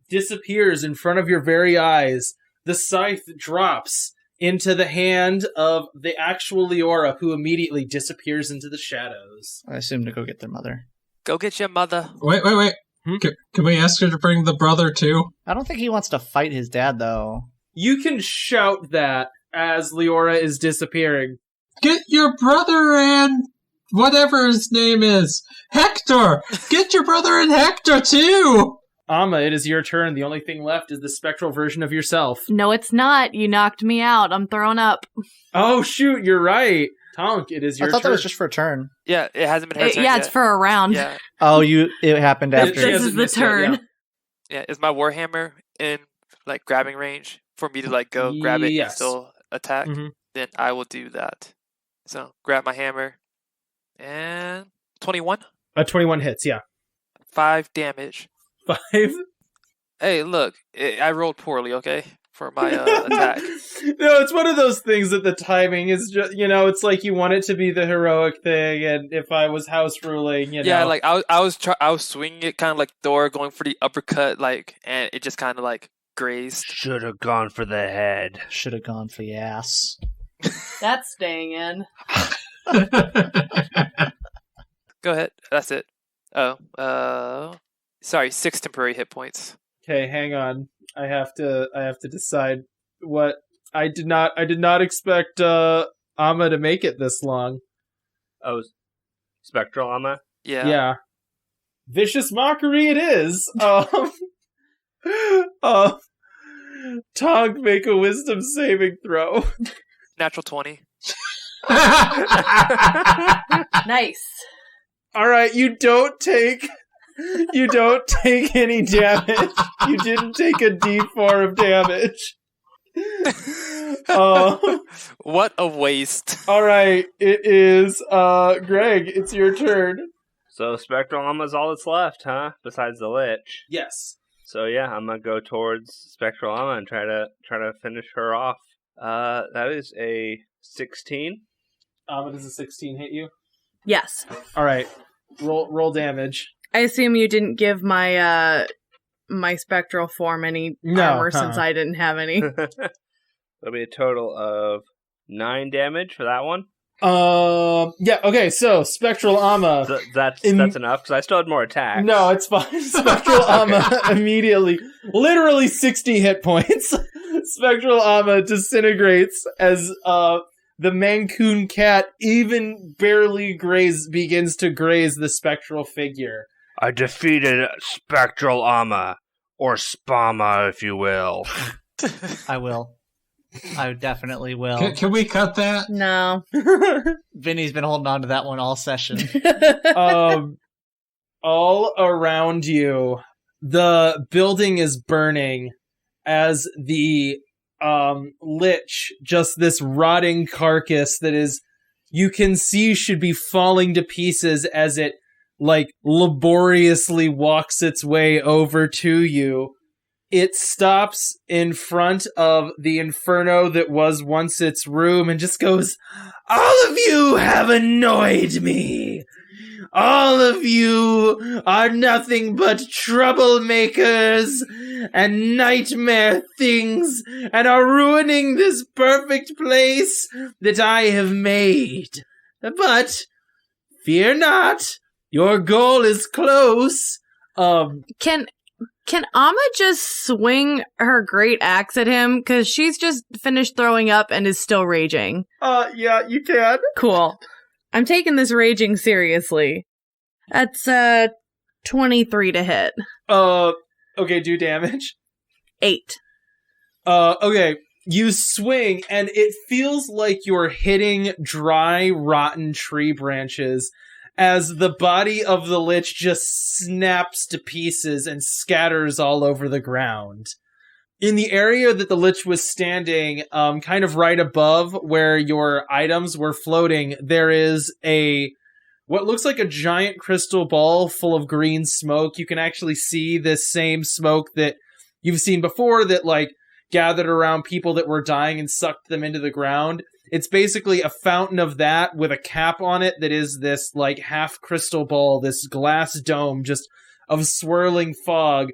Speaker 6: disappears in front of your very eyes. The scythe drops into the hand of the actual Leora, who immediately disappears into the shadows.
Speaker 4: I assume to go get their mother.
Speaker 7: Go get your mother.
Speaker 2: Wait. Can we ask her to bring the brother too?
Speaker 4: I don't think he wants to fight his dad, though.
Speaker 6: You can shout that as Leora is disappearing.
Speaker 2: Get your brother and whatever his name is. Hector! Get your brother and Hector too!
Speaker 6: Amma, it is your turn. The only thing left is the spectral version of yourself.
Speaker 3: No, it's not. You knocked me out. I'm thrown up.
Speaker 6: Oh, shoot, you're right. Tonk, it is your turn.
Speaker 4: I thought that was just for a turn.
Speaker 7: Yeah, it hasn't been her turn
Speaker 3: Yeah,
Speaker 7: yet.
Speaker 3: it's for a round.
Speaker 7: Yeah,
Speaker 4: Oh, it happened after.
Speaker 6: She
Speaker 3: This
Speaker 6: hasn't
Speaker 3: is the
Speaker 6: missed yet,
Speaker 3: turn.
Speaker 6: yeah.
Speaker 7: yeah. Is my warhammer in like grabbing range for me to like go grab it and
Speaker 6: Yes.
Speaker 7: still attack?
Speaker 6: Mhm.
Speaker 7: Then I will do that. So grab my hammer and 21,
Speaker 6: 21 hits, yeah.
Speaker 7: 5 damage.
Speaker 6: 5?
Speaker 7: Hey, look, I rolled poorly. Okay, for my attack.
Speaker 6: No, it's one of those things that the timing is just, it's like you want it to be the heroic thing, and if I was house ruling,
Speaker 7: Yeah, like I was swinging it kind of like Thor, going for the uppercut, like, and it just kind of like grazed.
Speaker 5: Should have gone for the head.
Speaker 4: Should have gone for the ass.
Speaker 3: That's staying in.
Speaker 7: Go ahead. That's it. Oh, sorry, 6 temporary hit points.
Speaker 6: Okay, hang on. I have to decide what I did not expect Amma to make it this long.
Speaker 5: Oh, Spectral Aura?
Speaker 7: Yeah.
Speaker 6: Yeah. Vicious mockery it is. Tog, make a wisdom saving throw.
Speaker 7: Natural 20.
Speaker 3: Nice.
Speaker 6: All right, you don't take any damage. You didn't take a D4 of damage.
Speaker 7: What a waste.
Speaker 6: All right, it is Greg. It's your turn.
Speaker 5: So Spectral Aura is all that's left, huh? Besides the Lich.
Speaker 6: Yes.
Speaker 5: So yeah, I'm gonna go towards Spectral Aura and try to finish her off. That is a 16.
Speaker 6: Does a 16 hit you?
Speaker 3: Yes.
Speaker 6: All right, roll damage.
Speaker 3: I assume you didn't give my my spectral form any armor since I didn't have any.
Speaker 5: That'll be a total of 9 damage for that one.
Speaker 6: Yeah. Okay. So Spectral Aura.
Speaker 5: That's enough because I still had more attack.
Speaker 6: No, it's fine. Spectral Aura immediately, literally 60 hit points. Spectral Aura disintegrates as the Mancoon cat even barely begins to graze the spectral figure.
Speaker 5: I defeated Spectral Aura, or Spama, if you will.
Speaker 4: I will. I definitely will.
Speaker 2: Can we cut that?
Speaker 3: No.
Speaker 4: Vinny's been holding on to that one all session.
Speaker 6: All around you, the building is burning as the lich, just this rotting carcass that is, you can see should be falling to pieces as it like laboriously walks its way over to you. It stops in front of the inferno that was once its room and just goes, "All of you have annoyed me. All of you are nothing but troublemakers and nightmare things and are ruining this perfect place that I have made. But fear not, your goal is close."
Speaker 3: Can Amma just swing her great axe at him? Because she's just finished throwing up and is still raging.
Speaker 6: Yeah, you can.
Speaker 3: Cool. I'm taking this raging seriously. That's 23 to hit.
Speaker 6: Okay, do damage.
Speaker 3: 8.
Speaker 6: Okay. You swing, and it feels like you're hitting dry, rotten tree branches as the body of the lich just snaps to pieces and scatters all over the ground. In the area that the lich was standing, kind of right above where your items were floating, there is what looks like a giant crystal ball full of green smoke. You can actually see this same smoke that you've seen before that, like, gathered around people that were dying and sucked them into the ground. It's basically a fountain of that with a cap on it that is this, like, half crystal ball, this glass dome just of swirling fog.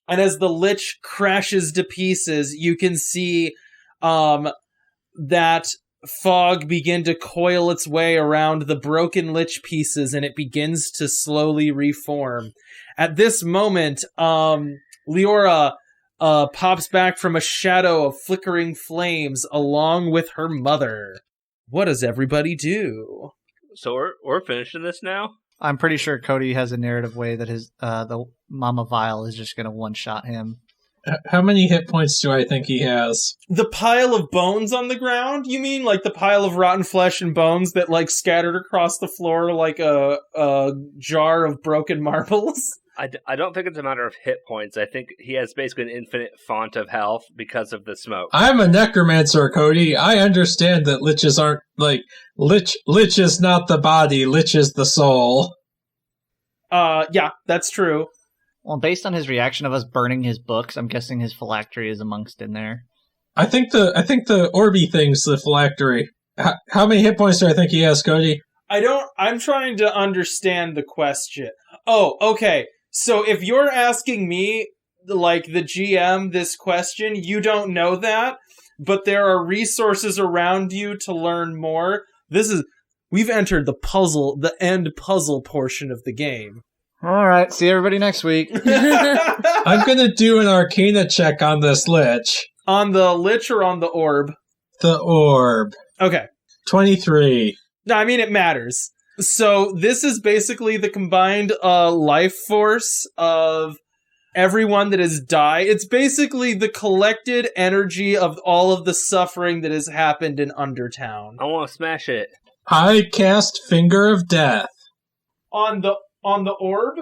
Speaker 6: And as the lich crashes to pieces, you can see that fog begin to coil its way around the broken lich pieces, and it begins to slowly reform. At this moment, Leora pops back from a shadow of flickering flames along with her mother. What does everybody do?
Speaker 5: So we're finishing this now?
Speaker 4: I'm pretty sure Cody has a narrative way that his the Mama Vile is just going to one-shot him.
Speaker 2: How many hit points do I think he has?
Speaker 6: The pile of bones on the ground? You mean like the pile of rotten flesh and bones that like scattered across the floor like a jar of broken marbles?
Speaker 5: I don't think it's a matter of hit points. I think he has basically an infinite font of health because of the smoke.
Speaker 2: I'm a necromancer, Cody. I understand that liches aren't, like, lich is not the body, lich is the soul.
Speaker 6: Yeah, that's true.
Speaker 4: Well, based on his reaction of us burning his books, I'm guessing his phylactery is amongst in there.
Speaker 2: I think the Orby thing's the phylactery. How many hit points do I think he has, Cody?
Speaker 6: I'm trying to understand the question. Oh, okay. So if you're asking me, like the GM, this question, you don't know that, but there are resources around you to learn more. We've entered the end puzzle portion of the game.
Speaker 4: All right, see everybody next week.
Speaker 2: I'm gonna do an Arcana check on this lich.
Speaker 6: On the lich or on the orb?
Speaker 2: The orb.
Speaker 6: Okay.
Speaker 2: 23.
Speaker 6: No, I mean, it matters. So this is basically the combined life force of everyone that has died. It's basically the collected energy of all of the suffering that has happened in Undertown.
Speaker 5: I want to smash it.
Speaker 2: I cast Finger of Death.
Speaker 6: On the orb?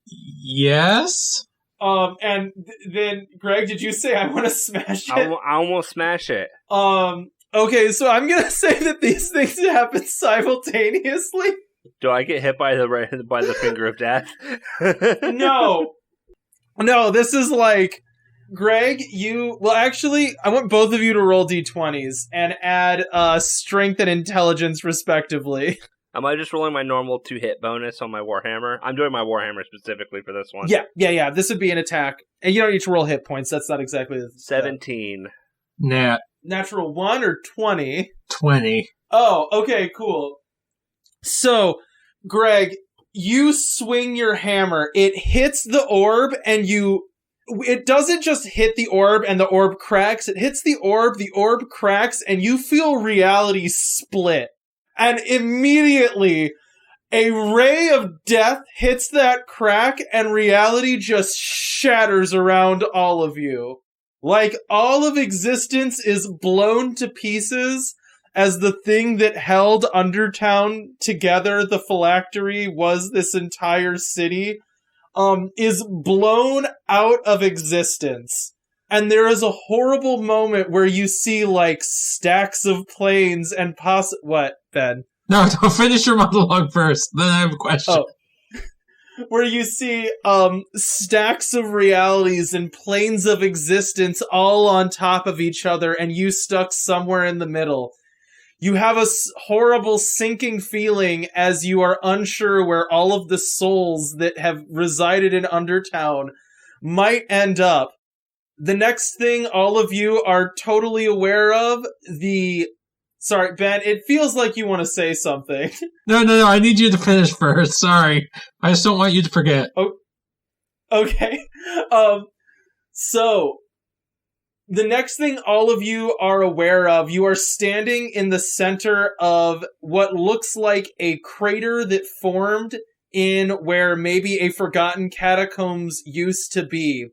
Speaker 2: Yes?
Speaker 6: And then, Greg, did you say I want to smash it?
Speaker 5: I want to smash it.
Speaker 6: Okay, so I'm gonna say that these things happen simultaneously.
Speaker 5: Do I get hit by the Finger of Death?
Speaker 6: No, this is like, Greg, actually, I want both of you to roll d20s and add strength and intelligence respectively.
Speaker 5: Am I just rolling my normal 2-hit bonus on my Warhammer? I'm doing my Warhammer specifically for this one.
Speaker 6: Yeah. This would be an attack. And you don't need to roll hit points. That's not exactly...
Speaker 5: 17.
Speaker 6: Natural 1 or 20?
Speaker 2: 20.
Speaker 6: Oh, okay, cool. So, Greg, you swing your hammer. It hits the orb, and it doesn't just hit the orb and the orb cracks. It hits the orb cracks, and you feel reality split. And immediately, a ray of death hits that crack, and reality just shatters around all of you. Like, all of existence is blown to pieces as the thing that held Undertown together, the phylactery, was this entire city. is blown out of existence. And there is a horrible moment where you see, like, stacks of planes and what, Ben?
Speaker 2: No, don't finish your monologue first. Then I have a question.
Speaker 6: Oh. Where you see stacks of realities and planes of existence all on top of each other, and you stuck somewhere in the middle. You have a horrible sinking feeling as you are unsure where all of the souls that have resided in Undertown might end up. The next thing all of you are totally aware of, Sorry, Ben, it feels like you want to say something.
Speaker 2: No, I need you to finish first. Sorry. I just don't want you to forget.
Speaker 6: Oh, okay. So, the next thing all of you are aware of, you are standing in the center of what looks like a crater that formed in where maybe a forgotten catacombs used to be.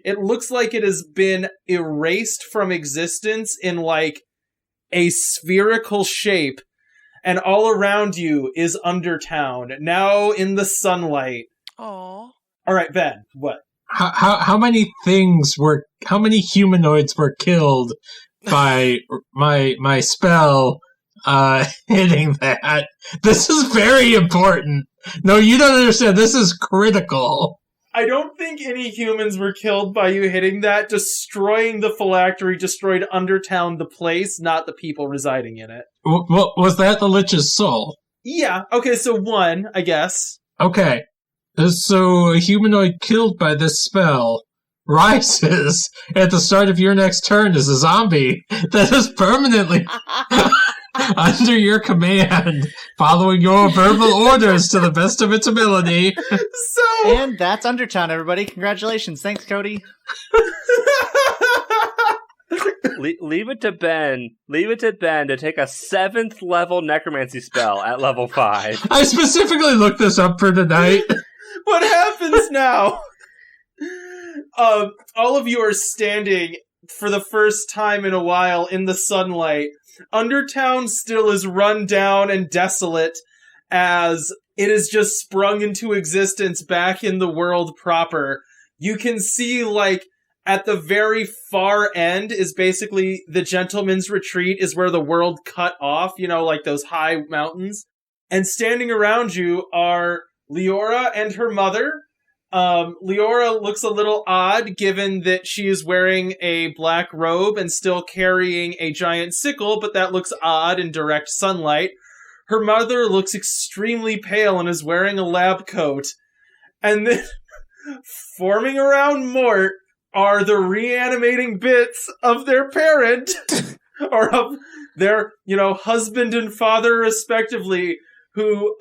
Speaker 6: It looks like it has been erased from existence in, like, a spherical shape, and all around you is Undertown, now in the sunlight.
Speaker 7: Aww.
Speaker 6: Alright, Ben, what?
Speaker 2: How many humanoids were killed by my spell hitting that? This is very important. No, you don't understand. This is critical.
Speaker 6: I don't think any humans were killed by you hitting that. Destroying the phylactery destroyed Undertown, the place, not the people residing in it.
Speaker 2: Was that the Lich's soul?
Speaker 6: Yeah, okay, so 1, I guess.
Speaker 2: Okay. So a humanoid killed by this spell rises at the start of your next turn as a zombie that is permanently under your command, following your verbal orders to the best of its ability.
Speaker 4: And that's Undertown, everybody. Congratulations. Thanks, Cody.
Speaker 5: Leave it to Ben. Leave it to Ben to take a 7th level necromancy spell at level 5.
Speaker 2: I specifically looked this up for tonight.
Speaker 6: What happens now? All of you are standing for the first time in a while in the sunlight. Undertown still is run down and desolate as it has just sprung into existence back in the world proper. You can see, like, at the very far end is basically the Gentleman's Retreat is where the world cut off, you know, like those high mountains. And standing around you are Leora and her mother. Leora looks a little odd given that she is wearing a black robe and still carrying a giant sickle, but that looks odd in direct sunlight. Her mother looks extremely pale and is wearing a lab coat. And then, forming around Mort are the reanimating bits of their parent, or of their, husband and father respectively, who,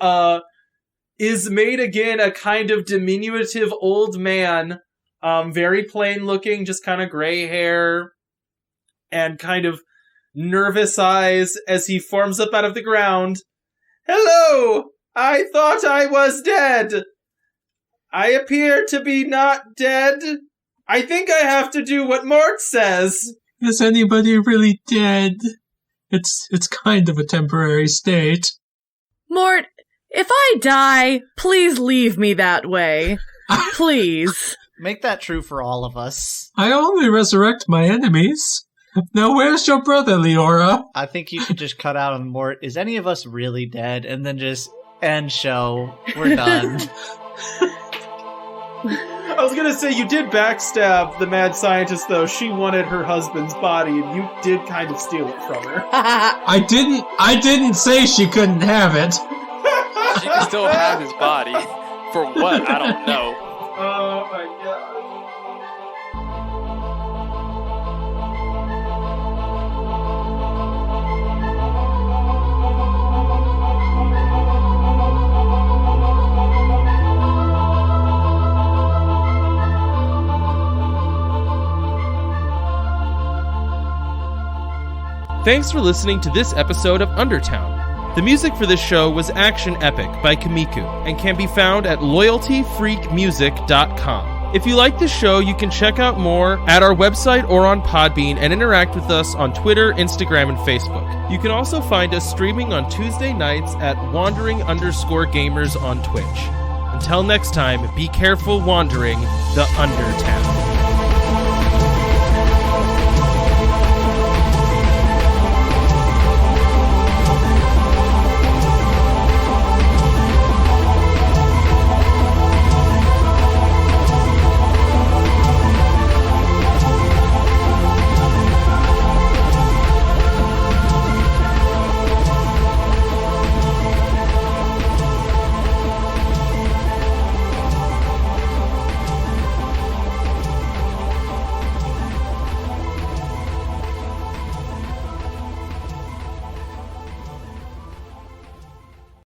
Speaker 6: is made again a kind of diminutive old man, very plain looking, just kind of gray hair, and kind of nervous eyes as he forms up out of the ground. Hello! I thought I was dead! I appear to be not dead. I think I have to do what Mort says.
Speaker 2: Is anybody really dead? It's kind of a temporary state.
Speaker 3: Mort, if I die, please leave me that way. Please.
Speaker 4: Make that true for all of us.
Speaker 2: I only resurrect my enemies. Now where's your brother, Leora?
Speaker 4: I think you could just cut out on Mort. Is any of us really dead? And then just end show. We're done.
Speaker 6: I was gonna say, you did backstab the mad scientist, though. She wanted her husband's body, and you did kind of steal it from her.
Speaker 2: I didn't say she couldn't have it.
Speaker 7: She can still have his body. For what? I don't know.
Speaker 6: Oh my god.
Speaker 1: Thanks for listening to this episode of Undertown. The music for this show was Action Epic by Komiku and can be found at loyaltyfreakmusic.com. If you like this show, you can check out more at our website or on Podbean and interact with us on Twitter, Instagram, and Facebook. You can also find us streaming on Tuesday nights at wandering_gamers on Twitch. Until next time, be careful wandering the Undertown.